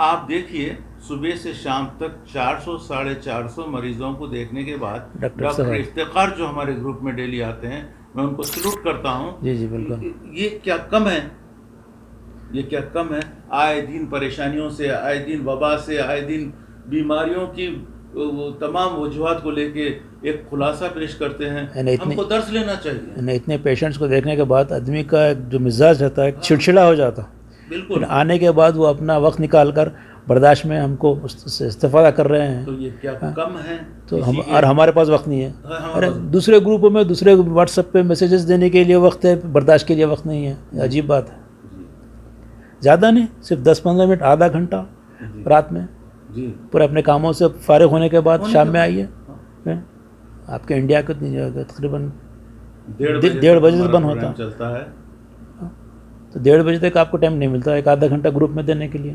آپ دیکھیے صبح سے شام تک 400-450 مریضوں کو دیکھنے کے بعد ڈاکٹر افتخار جو ہمارے گروپ میں ڈیلی آتے ہیں، میں ان کو سلوٹ کرتا ہوں۔ جی بالکل، یہ کیا کم ہے، یہ کیا کم ہے؟ آئے دن پریشانیوں سے، آئے دن وبا سے، آئے دن بیماریوں کی تمام وجوہات کو لے کے ایک خلاصہ پیش کرتے ہیں، ہم کو درس لینا چاہیے۔ اتنے پیشنٹس کو دیکھنے کے بعد آدمی کا جو مزاج رہتا ہے چڑچڑا ہو جاتا، بالکل، آنے کے بعد وہ اپنا وقت نکال کر برداشت میں ہم کو اس سے استفادہ کر رہے ہیں، تو یہ کیا کم ہے؟ تو اور ہمارے پاس وقت نہیں ہے، ارے دوسرے گروپوں میں، دوسرے واٹس ایپ پہ میسیجز دینے کے لیے وقت ہے، برداشت کے لیے وقت نہیں ہے، یہ عجیب بات ہے۔ زیادہ نہیں، صرف 10-15 منٹ، آدھا گھنٹہ رات میں، پورے اپنے کاموں سے فارغ ہونے کے بعد شام میں آئیے۔ آپ کے انڈیا کو تقریباً 1:30 بجے سے بند ہوتا چلتا ہے، تو 1:30 بجے تک آپ کو ٹائم نہیں ملتا ایک آدھا گھنٹہ گروپ میں دینے کے لیے۔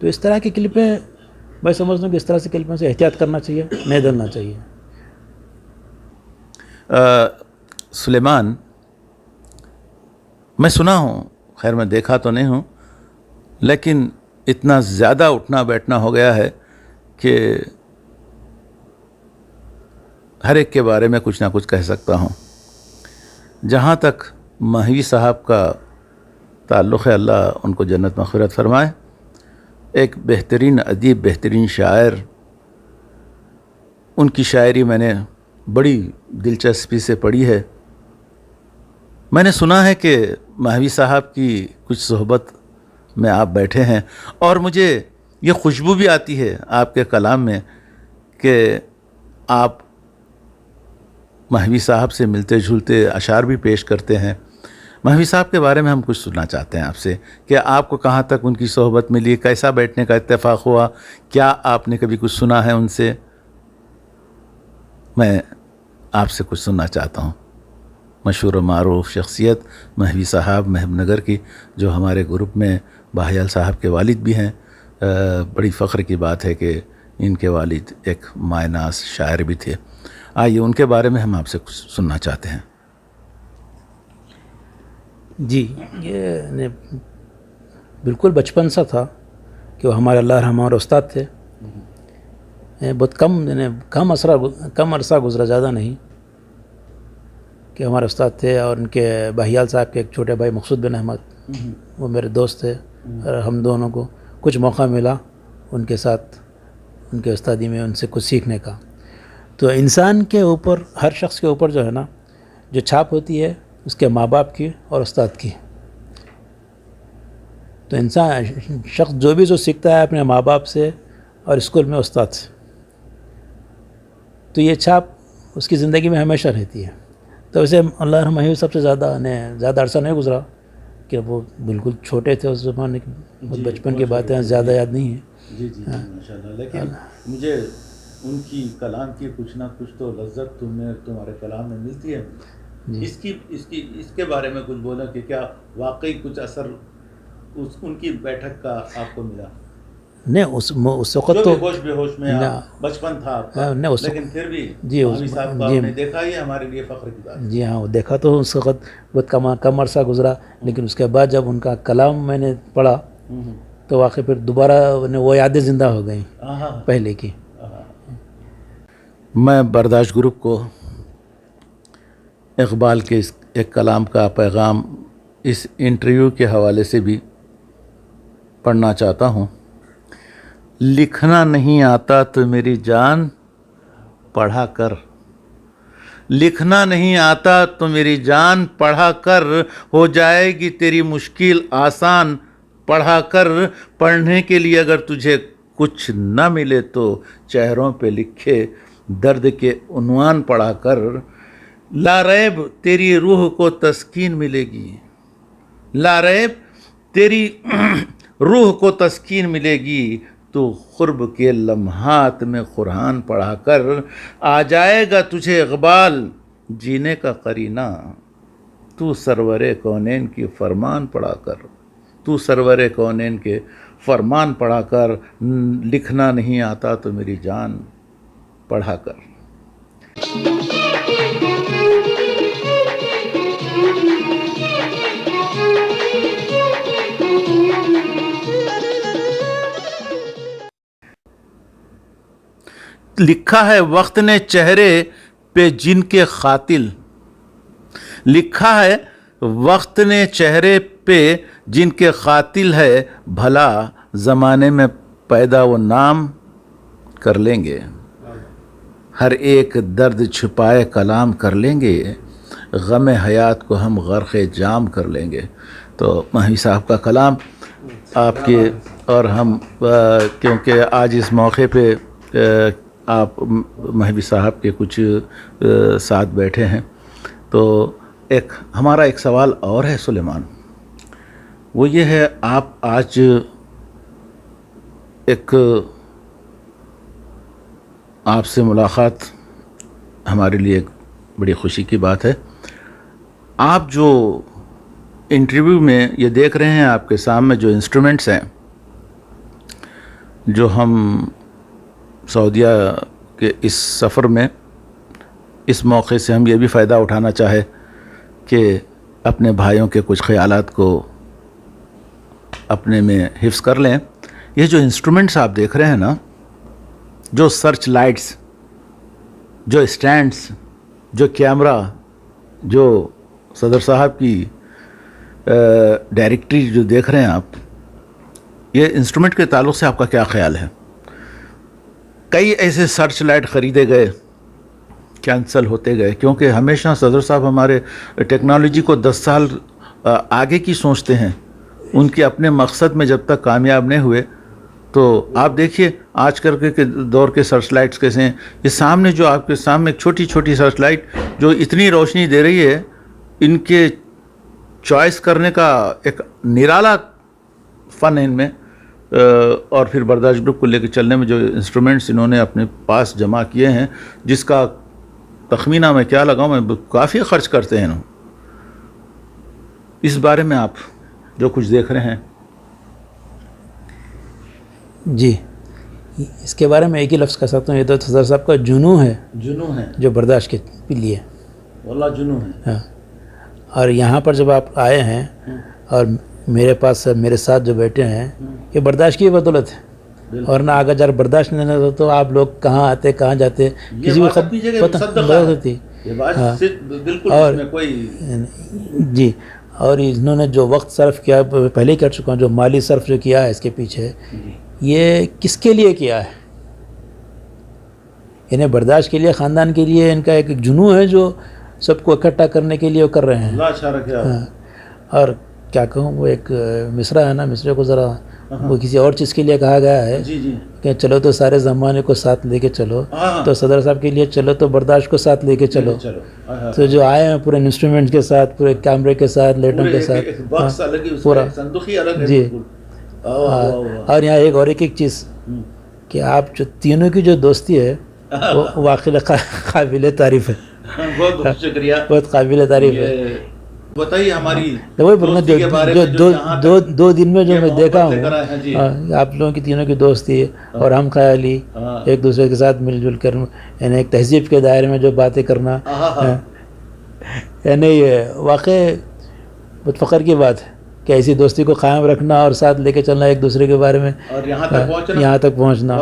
تو اس طرح کی کلپیں میں سمجھتا ہوں کہ اس طرح سے کلپوں سے احتیاط کرنا چاہیے، نہیں ڈلنا چاہیے۔ سلیمان، میں سنا ہوں، خیر میں دیکھا تو نہیں ہوں، لیکن اتنا زیادہ اٹھنا بیٹھنا ہو گیا ہے کہ ہر ایک کے بارے میں کچھ نہ کچھ کہہ سکتا ہوں۔ جہاں تک مہوی صاحب کا تعلق ہے، اللہ ان کو جنت مغفرت فرمائے، ایک بہترین ادیب، بہترین شاعر، ان کی شاعری میں نے بڑی دلچسپی سے پڑھی ہے۔ میں نے سنا ہے کہ مہوی صاحب کی کچھ صحبت میں آپ بیٹھے ہیں، اور مجھے یہ خوشبو بھی آتی ہے آپ کے کلام میں کہ آپ مہوی صاحب سے ملتے جھلتے اشعار بھی پیش کرتے ہیں۔ مہوی صاحب کے بارے میں ہم کچھ سننا چاہتے ہیں آپ سے کہ آپ کو کہاں تک ان کی صحبت ملی، کیسا بیٹھنے کا اتفاق ہوا، کیا آپ نے کبھی کچھ سنا ہے ان سے؟ میں آپ سے کچھ سننا چاہتا ہوں۔ مشہور و معروف شخصیت مہوی صاحب محب نگر کی، جو ہمارے گروپ میں باہیال صاحب کے والد بھی ہیں۔ بڑی فخر کی بات ہے کہ ان کے والد ایک مائناز شاعر بھی تھے۔ آئیے ان کے بارے میں ہم آپ سے کچھ سننا چاہتے ہیں۔ جی، یہ بالکل بچپن سا تھا کہ وہ ہمارے اللہ رحمہ اور استاد تھے۔ بہت کم عرصہ گزرا، زیادہ نہیں، کہ ہمارے استاد تھے، اور ان کے باہیال صاحب کے ایک چھوٹے بھائی مقصود بن احمد، وہ میرے دوست تھے، اور ہم دونوں کو کچھ موقع ملا ان کے ساتھ ان کے استادی میں ان سے کچھ سیکھنے کا۔ تو انسان کے اوپر، ہر شخص کے اوپر جو ہے نا، جو چھاپ ہوتی ہے اس کے ماں باپ کی اور استاد کی۔ تو انسان شخص جو بھی سیکھتا ہے اپنے ماں باپ سے اور اسکول میں استاد سے، تو یہ چھاپ اس کی زندگی میں ہمیشہ رہتی ہے۔ تو اسے اللہ رحمہ سب سے زیادہ عرصہ نہیں گزرا کہ وہ بالکل چھوٹے تھے اس زمانے کی، بچپن کی باتیں زیادہ یاد نہیں ہیں۔ جی ماشاءاللہ، لیکن مجھے ان کی کلام کی کچھ نہ کچھ تو لذت تمہارے کلام میں ملتی ہے۔ اس کے بارے میں کچھ بولا کہ کیا واقعی کچھ اثر ان کی بیٹھک کا آپ کو ملا؟ نہیں، اس وقت تو بے ہوش میں بچپن تھا آپ کا، لیکن پھر بھی مہوی صاحب کو آپ نے دیکھا، یہ ہمارے لیے فخر کی بات ہے۔ جی ہاں، وہ دیکھا تو اس وقت بہت کم عرصہ گزرا، لیکن اس کے بعد جب ان کا کلام میں نے پڑھا تو واقعی پھر دوبارہ وہ یادیں زندہ ہو گئیں پہلے کی۔ میں برداشت گروپ کو اقبال کے ایک کلام کا پیغام اس انٹرویو کے حوالے سے بھی پڑھنا چاہتا ہوں۔ لکھنا نہیں آتا تو میری جان پڑھا کر، لکھنا نہیں آتا تو میری جان پڑھا کر، ہو جائے گی تیری مشکل آسان پڑھا کر۔ پڑھنے کے لیے اگر تجھے کچھ نہ ملے تو چہروں پہ لکھے درد کے عنوان پڑھا کر۔ لا ریب تیری روح کو تسکین ملے گی، لا ریب تیری روح کو تسکین ملے گی، تو قرب کے لمحات میں قرآن پڑھا کر۔ آ جائے گا تجھے اقبال جینے کا قرینہ، تو سرور کونین کی فرمان پڑھا کر، تو سرور کونین کے فرمان پڑھا کر۔ لکھنا نہیں آتا تو میری جان پڑھا کر۔ لکھا ہے وقت نے چہرے پہ جن کے قاتل، لکھا ہے وقت نے چہرے پہ جن کے قاتل ہے، بھلا زمانے میں پیدا وہ نام کر لیں گے، ہر ایک درد چھپائے کلام کر لیں گے، غم حیات کو ہم غرق جام کر لیں گے۔ تو مہوی صاحب کا کلام آپ کے اور ہم، کیونکہ آج اس موقع پہ آپ مہوی صاحب کے کچھ ساتھ بیٹھے ہیں، تو ہمارا ایک سوال اور ہے سلیمان، وہ یہ ہے، آپ آج آپ سے ملاقات ہمارے لیے ایک بڑی خوشی کی بات ہے۔ آپ جو انٹرویو میں یہ دیکھ رہے ہیں، آپ کے سامنے جو انسٹرومنٹس ہیں، جو ہم سعودیہ کے اس سفر میں اس موقع سے ہم یہ بھی فائدہ اٹھانا چاہے کہ اپنے بھائیوں کے کچھ خیالات کو اپنے میں حفظ کر لیں. یہ جو انسٹرومنٹس آپ دیکھ رہے ہیں نا، جو سرچ لائٹس، جو اسٹینڈس، جو کیمرہ، جو صدر صاحب کی ڈائریکٹری جو دیکھ رہے ہیں آپ، یہ انسٹرومنٹ کے تعلق سے آپ کا کیا خیال ہے؟ کئی ایسے سرچ لائٹ خریدے گئے، کینسل ہوتے گئے، کیونکہ ہمیشہ صدر صاحب ہمارے ٹیکنالوجی کو 10 سال آگے کی سوچتے ہیں. ان کے اپنے مقصد میں جب تک کامیاب نہیں ہوئے، تو آپ دیکھیے آج کل کے دور کے سرچ لائٹس کیسے ہیں. یہ سامنے جو آپ کے سامنے ایک چھوٹی چھوٹی سرچ لائٹ جو اتنی روشنی دے رہی ہے، ان کے چوائس کرنے کا ایک نرالا فن ہے ان میں. اور پھر برداشت گروپ کو لے کے چلنے میں جو انسٹرومنٹس انہوں نے اپنے پاس جمع کیے ہیں، جس کا تخمینہ میں کیا لگاؤں، میں کافی خرچ کرتے ہیں. اس بارے میں آپ جو کچھ دیکھ رہے ہیں. جی، اس کے بارے میں ایک ہی لفظ کہہ سکتا ہوں، یہ تو صدر صاحب کا جنون ہے، جنون ہے، جو برداشت کے لیے واللہ جنون ہے. ہاں. اور یہاں پر جب آپ آئے ہیں اور میرے پاس میرے ساتھ جو بیٹھے ہیں، یہ برداشت کی بدولت ہے. اور نہ اگر جب برداشت نہیں ہوتا تو آپ لوگ کہاں آتے کہاں جاتے کسی کو پتہ نہیں ہوتی. اور جی، اور انہوں نے جو وقت صرف کیا، پہلے ہی کر چکا ہوں، جو مالی صرف جو کیا ہے اس کے پیچھے، یہ کس کے لیے کیا ہے؟ انہیں برداشت کے لیے، خاندان کے لیے. ان کا ایک جنون ہے جو سب کو اکٹھا کرنے کے لیے وہ کر رہے ہیں. ہاں. اور کیا کہوں، وہ ایک مصرع ہے نا، مصرے کو ذرا وہ کسی اور چیز کے لیے کہا گیا ہے کہ چلو تو سارے زمانے کو ساتھ لے کے چلو. تو صدر صاحب کے لیے چلو تو برداشت کو ساتھ لے کے چلو. تو جو آئے ہیں پورے انسٹرومنٹ کے ساتھ، پورے کیمرے کے ساتھ، لائٹوں کے ساتھ، پورا. جی. اور یہاں ایک اور ایک چیز کہ آپ جو تینوں کی جو دوستی ہے وہ واقعی قابل تعریف ہے. بہت شکریہ، بہت قابل تعریف ہے. بتائیے ہماری دوستی کے بارے میں. جو 2 دن میں جو میں دیکھا ہوں آپ لوگوں کی تینوں کی دوستی اور ہم خیالی، ایک دوسرے کے ساتھ مل جل کر، یعنی ایک تہذیب کے دائرے میں جو باتیں کرنا، یعنی یہ واقع بہت فخر کی بات ہے کہ ایسی دوستی کو قائم رکھنا اور ساتھ لے کے چلنا ایک دوسرے کے بارے میں، اور یہاں تک پہنچنا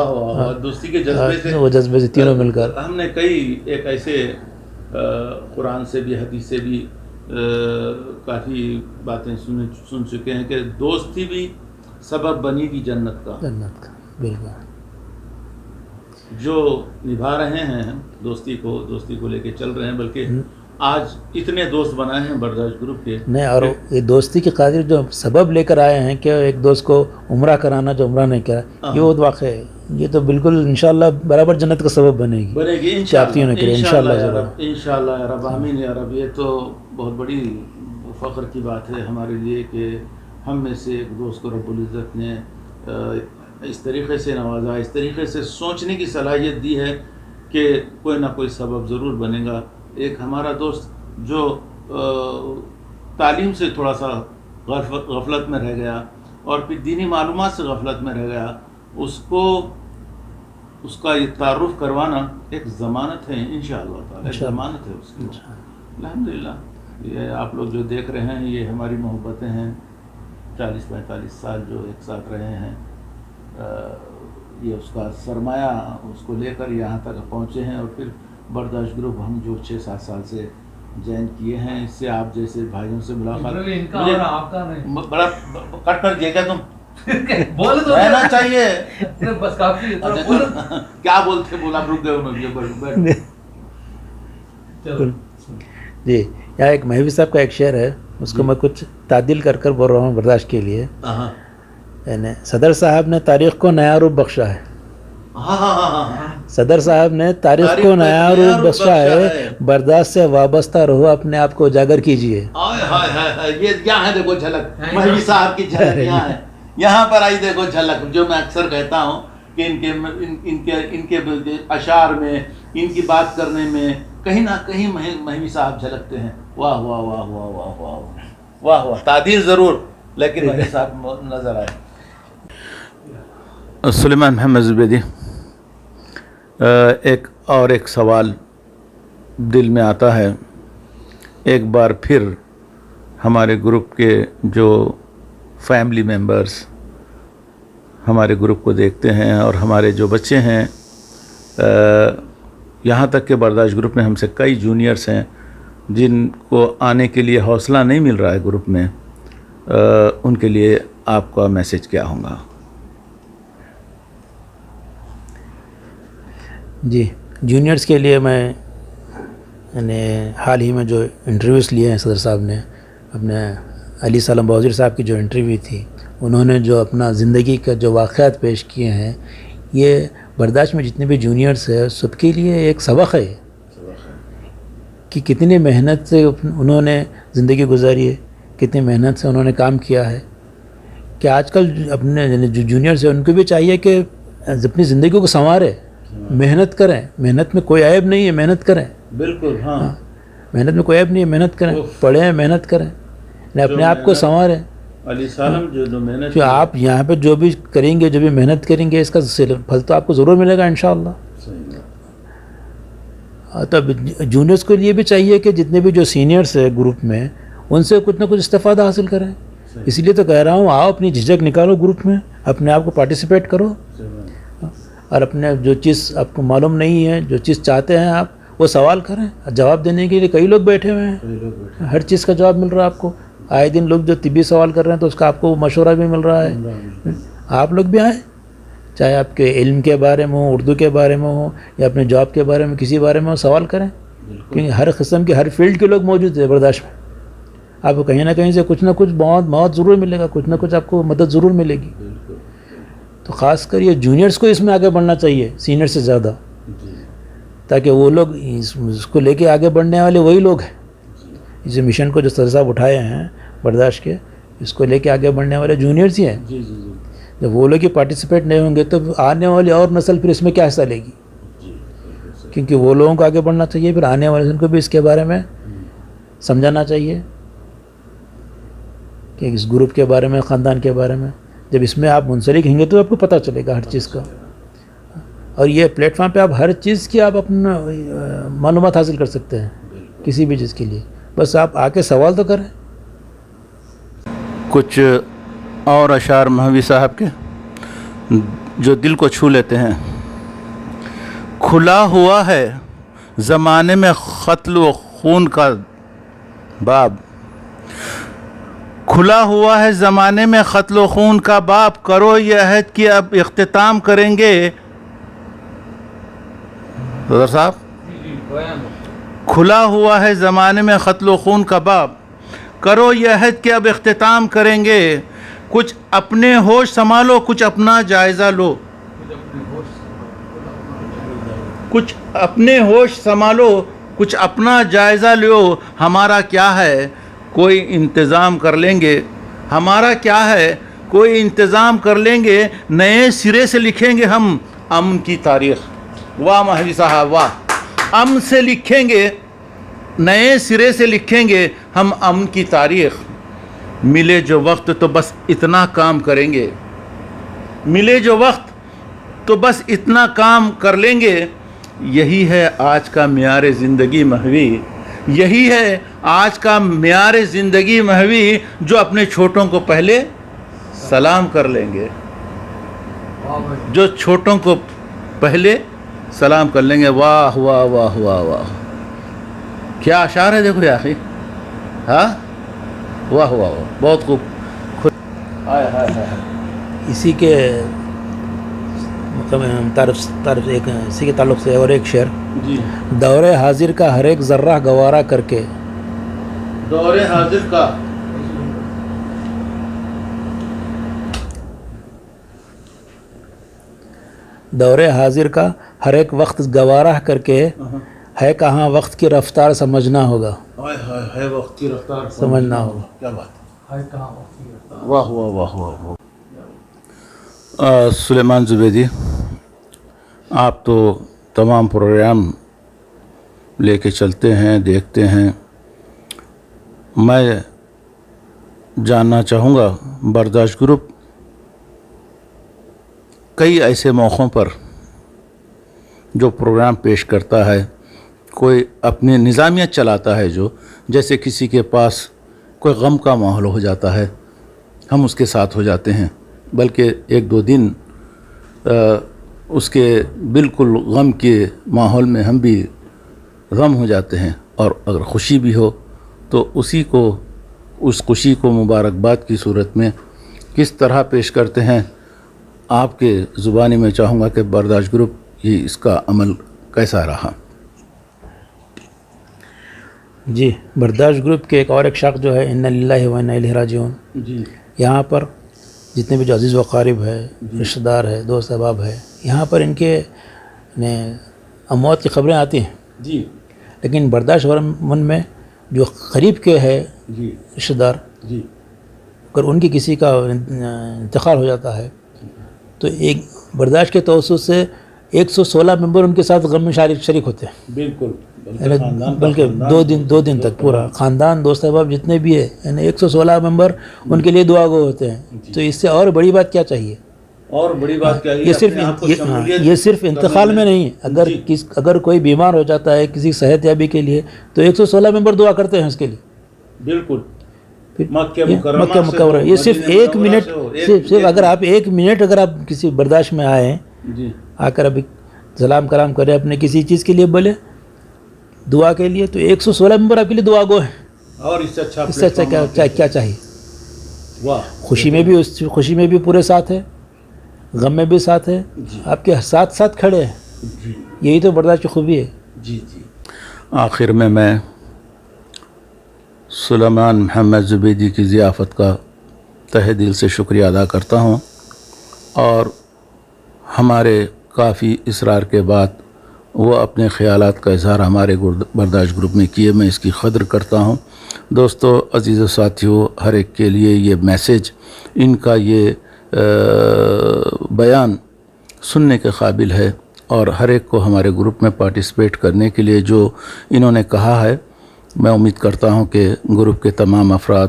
دوستی کے جذبے سے، وہ جذبے سے تینوں مل کر. ہم نے کئی ایک ایسے قرآن سے بھی، حدیث سے بھی کافی باتیں سن چکے ہیں کہ دوستی بھی سبب بنی گی جنت کا. بالکل. جو نبھا رہے ہیں دوستی کو لے کے چل رہے ہیں، بلکہ آج اتنے دوست بنائے ہیں برداشت گروپ کے. نہیں، اور یہ دوستی کے قادر جو سبب لے کر آئے ہیں کہ ایک دوست کو عمرہ کرانا جو عمرہ نہیں کرا، یہ بہت واقع ہے. یہ تو بالکل انشاءاللہ برابر جنت کا سبب بنے گی انشاءاللہ یا رب. آمین یا رب. یہ تو بہت بڑی فخر کی بات ہے ہمارے لیے کہ ہم میں سے ایک دوست کو رب العزت نے اس طریقے سے نوازا، اس طریقے سے سوچنے کی صلاحیت دی ہے کہ کوئی نہ کوئی سبب ضرور بنے گا. ایک ہمارا دوست جو تعلیم سے تھوڑا سا غفلت میں رہ گیا اور پھر دینی معلومات سے غفلت میں رہ گیا، اس کا یہ تعارف کروانا ایک ضمانت ہے انشاءاللہ تعالی، ایک ضمانت ہے اس کی. الحمدللہ. یہ آپ لوگ جو دیکھ رہے ہیں یہ ہماری محبتیں ہیں، 40-45 سال جو ایک ساتھ رہے ہیں. یہ اس کا سرمایہ اس کو لے کر یہاں تک پہنچے ہیں. اور پھر برداشت گروپ ہم جو 6-7 سال سے جوائن کیے ہیں، اس سے آپ جیسے بھائیوں سے ملاقات، بڑا کٹ کر دیا کیا تم رہنا چاہیے بس کافی. کیا بولتے بولا رک گئے. جی، یہاں ایک مہوی صاحب کا ایک شعر ہے، اس کو میں کچھ تعدیل کر بول رہا ہوں برداشت کے لیے. یعنی صدر صاحب نے تاریخ کو نیا روپ بخشا ہے. صدر صاحب نے تاریخ کو نیا روپ بخشا ہے، برداشت سے وابستہ رہو، اپنے آپ کو اجاگر کیجیے. یہ یہاں ہے دیکھو جھلک مہوی صاحب کی جھلک. یہاں ہے، یہاں پر آئی دیکھو جھلک. جو میں اکثر کہتا ہوں کہ ان کے اشعار میں، ان کی بات کرنے میں کہیں نہ کہیں مہوی صاحب جھلکتے ہیں. واہ واہ واہ واہ واہ واہ واہ واہ. تعدیل ضرور، لیکن مہوی صاحب نظر آئے. سلیمان محمد زبیدی، ایک سوال دل میں آتا ہے، ایک بار پھر ہمارے گروپ کے جو فیملی ممبرز ہمارے گروپ کو دیکھتے ہیں اور ہمارے جو بچے ہیں، یہاں تک کہ برداشت گروپ میں ہم سے کئی جونیئرز ہیں جن کو آنے کے لیے حوصلہ نہیں مل رہا ہے گروپ میں، ان کے لیے آپ کا میسج کیا ہوگا؟ جی، جونیئرز کے لیے میں نے حال ہی میں جو انٹرویوز لیے ہیں صدر صاحب نے، اپنے علی سالم بہوزیر صاحب کی جو انٹرویو تھی، انہوں نے جو اپنا زندگی کا جو واقعات پیش کیے ہیں، یہ برداشت میں جتنے بھی جونیئرز ہیں سب کے لیے ایک سبق ہے کہ کتنی محنت سے انہوں نے زندگی گزاری ہے، کتنی محنت سے انہوں نے کام کیا ہے، کہ آج کل اپنے جو جونیئرز ہیں ان کو بھی چاہیے کہ اپنی زندگی کو سنوارے، محنت کریں، محنت میں کوئی عیب نہیں ہے، محنت کریں، بالکل، ہاں، محنت میں کوئی عیب نہیں ہے، محنت کریں، پڑھیں، محنت کریں، اپنے آپ کو سنواریں۔ علی سالم جو محنت جو آپ یہاں پہ جو بھی کریں گے، جو بھی محنت کریں گے، اس کا پھل تو آپ کو ضرور ملے گا انشاءاللہ۔ تب جونیئرس کے لیے بھی چاہیے کہ جتنے بھی جو سینئرس ہیں گروپ میں، ان سے کچھ نہ کچھ استفادہ حاصل کریں۔ اسی لیے تو کہہ رہا ہوں، آؤ اپنی جھجک نکالو گروپ میں، اپنے آپ کو پارٹیسپیٹ کرو، اور اپنے جو چیز آپ کو معلوم نہیں ہے، جو چیز چاہتے ہیں آپ، وہ سوال کریں۔ جواب دینے کے لیے کئی لوگ بیٹھے ہوئے ہیں، ہر چیز کا جواب مل رہا ہے آپ کو۔ آئے دن لوگ جو طبی سوال کر رہے ہیں تو اس کا آپ کو مشورہ بھی مل رہا ہے۔ آپ لوگ بھی آئیں، چاہے آپ کے علم کے بارے میں ہو، اردو کے بارے میں ہو، یا اپنے جاب کے بارے میں، کسی بارے میں ہو، سوال کریں، کیونکہ ہر قسم کے ہر فیلڈ کے لوگ موجود ہیں برداشت میں۔ آپ کو کہیں نہ کہیں سے کچھ نہ کچھ مواد ضرور ملے گا، کچھ نہ کچھ آپ کو مدد ضرور ملے گی۔ تو خاص کر یہ جونیئرس کو اس میں آگے بڑھنا چاہیے سینئر سے زیادہ، تاکہ وہ لوگ اس کو لے کے آگے بڑھنے والے وہی لوگ ہیں۔ اس مشن کو جو صدر صاحب اٹھائے ہیں برداشت کے، اس کو لے کے آگے بڑھنے والے جونیئرس ہی ہیں۔ جب وہ لوگ ہی پارٹیسپیٹ نہیں ہوں گے تو آنے والی اور نسل پھر اس میں کیا حصہ لے گی؟ کیونکہ وہ لوگوں کو آگے بڑھنا چاہیے، پھر آنے والے نسل کو بھی اس کے بارے میں سمجھانا چاہیے کہ اس گروپ کے بارے میں، خاندان کے بارے میں۔ جب اس میں آپ منسلک ہیں گے تو آپ کو پتہ چلے گا ہر چیز کا، اور یہ پلیٹ فارم پہ آپ ہر چیز کی آپ اپنا معلومات حاصل کر سکتے ہیں، کسی بھی چیز کے لیے۔ بس آپ آ کے سوال تو کریں۔ کچھ اور اشعار مہوی صاحب کے جو دل کو چھو لیتے ہیں۔ کھلا ہوا ہے زمانے میں قتل و خون کا باب، کھلا ہوا ہے زمانے میں قتل و خون کا باب، کرو یہ عہد کہ اب اختتام کریں گے۔ صدر صاحب، کھلا ہوا ہے زمانے میں قتل و خون کا باب، کرو یہ عہد کہ اب اختتام کریں گے۔ کچھ اپنے ہوش سنبھالو، کچھ اپنا جائزہ لو، کچھ اپنے ہوش سنبھالو، کچھ اپنا جائزہ لو۔ ہمارا کیا ہے کوئی انتظام کر لیں گے، ہمارا کیا ہے کوئی انتظام کر لیں گے، نئے سرے سے لکھیں گے ہم امن کی تاریخ۔ واہ مہدی صاحب واہ، امن سے لکھیں گے، نئے سرے سے لکھیں گے ہم امن کی تاریخ۔ ملے جو وقت تو بس اتنا کام کریں گے، ملے جو وقت تو بس اتنا کام کر لیں گے۔ یہی ہے آج کا معیار زندگی مہوی، یہی ہے آج کا معیار زندگی مہوی، جو اپنے چھوٹوں کو پہلے سلام کر لیں گے، جو چھوٹوں کو پہلے سلام کر لیں گے۔ واہ واہ واہ واہ واہ، کیا اشعار ہے دیکھو یا اخی، ہاں، واہ واہ واہ، بہت خوب۔ اسی کے طرف ایک اسی کے تعلق سے اور ایک شعر، جی، دور حاضر کا ہر ایک ذرہ گوارا کر کے، دور حاضر کا دور حاضر کا ہر ایک وقت گوارا کر کے، ہے کہاں وقت کی رفتار سمجھنا ہوگا، ہے وقت کی رفتار سمجھنا ہوگا۔ کیا بات ہے، واہ واہ واہ واہ واہ۔ سلیمان زبیدی، آپ تو تمام پروگرام لے کے چلتے ہیں، دیکھتے ہیں۔ میں جاننا چاہوں گا برداشت گروپ کئی ایسے موقعوں پر جو پروگرام پیش کرتا ہے کوئی اپنے نظامیہ چلاتا ہے جو جیسے کسی کے پاس کوئی غم کا ماحول ہو جاتا ہے ہم اس کے ساتھ ہو جاتے ہیں بلکہ ایک دو دن اس کے بالکل غم کے ماحول میں ہم بھی غم ہو جاتے ہیں اور اگر خوشی بھی ہو تو اس خوشی کو مبارکباد کی صورت میں کس طرح پیش کرتے ہیں آپ کے زبانی میں چاہوں گا کہ برداشت گروپ یہ اس کا عمل کیسا رہا؟ جی برداشت گروپ کے ایک اور ایک شخص جو ہے انا للہ و انا الیہ راجعون، جی یہاں پر جتنے بھی جو عزیز و قارب ہے، رشتہ دار ہے، دوست احباب ہے، یہاں پر ان کے اموات کی خبریں آتی ہیں، جی لیکن برداشت من میں جو قریب کے ہے جی رشتہ دار، جی اگر ان کی کسی کا انتقال ہو جاتا ہے تو ایک برداشت کے توسط سے 116 ممبر ان کے ساتھ غم میں شریک ہوتے ہیں، بالکل، بلکہ دو دن تک پورا خاندان دوست احباب جتنے بھی ہیں یعنی 116 ممبر ان کے لیے دعا گو ہوتے ہیں. تو اس سے اور بڑی بات کیا چاہیے؟ اور بڑی بات کیا یہ صرف انتقال میں نہیں، اگر کوئی بیمار ہو جاتا ہے کسی صحت یابی کے لیے تو 116 ممبر دعا کرتے ہیں اس کے لیے. بالکل مکہ مکرمہ یہ صرف ایک منٹ، صرف اگر آپ ایک منٹ اگر آپ کسی برداشت میں آئیں، آ کر ابھی سلام کلام کریں اپنے کسی چیز کے لیے بولے دعا کے لیے، تو 116 ممبر آپ کے لیے دعا گو ہیں. اور اس سے اچھا کیا چاہیے؟ واہ، خوشی میں بھی پورے ساتھ ہے، غم میں بھی ساتھ ہے، آپ کے ساتھ کھڑے ہیں. یہی تو برداشت کی خوبی ہے. جی جی. آخر میں سلیمان محمد زبیدی کی ضیافت کا تہ دل سے شکریہ ادا کرتا ہوں، اور ہمارے کافی اصرار کے بعد وہ اپنے خیالات کا اظہار ہمارے برداشت گروپ میں کیے، میں اس کی قدر کرتا ہوں. دوستو، عزیز و ساتھیو، ہر ایک کے لیے یہ میسیج، ان کا یہ بیان سننے کے قابل ہے، اور ہر ایک کو ہمارے گروپ میں پارٹیسپیٹ کرنے کے لیے جو انہوں نے کہا ہے، میں امید کرتا ہوں کہ گروپ کے تمام افراد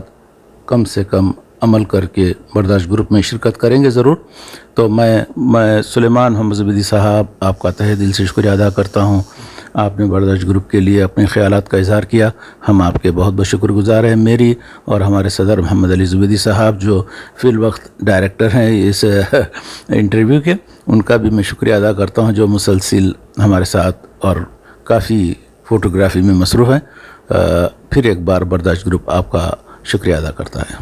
کم سے کم عمل کر کے برداشت گروپ میں شرکت کریں گے ضرور. تو میں سلیمان محمد زبیدی صاحب آپ کا تہ دل سے شکریہ ادا کرتا ہوں. آپ نے برداشت گروپ کے لیے اپنے خیالات کا اظہار کیا، ہم آپ کے بہت بہت شکر گزار ہیں. میری اور ہمارے صدر محمد علی زبیدی صاحب جو فی الوقت ڈائریکٹر ہیں اس انٹرویو کے، ان کا بھی میں شکریہ ادا کرتا ہوں جو مسلسل ہمارے ساتھ اور کافی فوٹوگرافی میں مصروف ہیں. پھر ایک بار برداشت گروپ آپ کا شکریہ ادا کرتا ہے.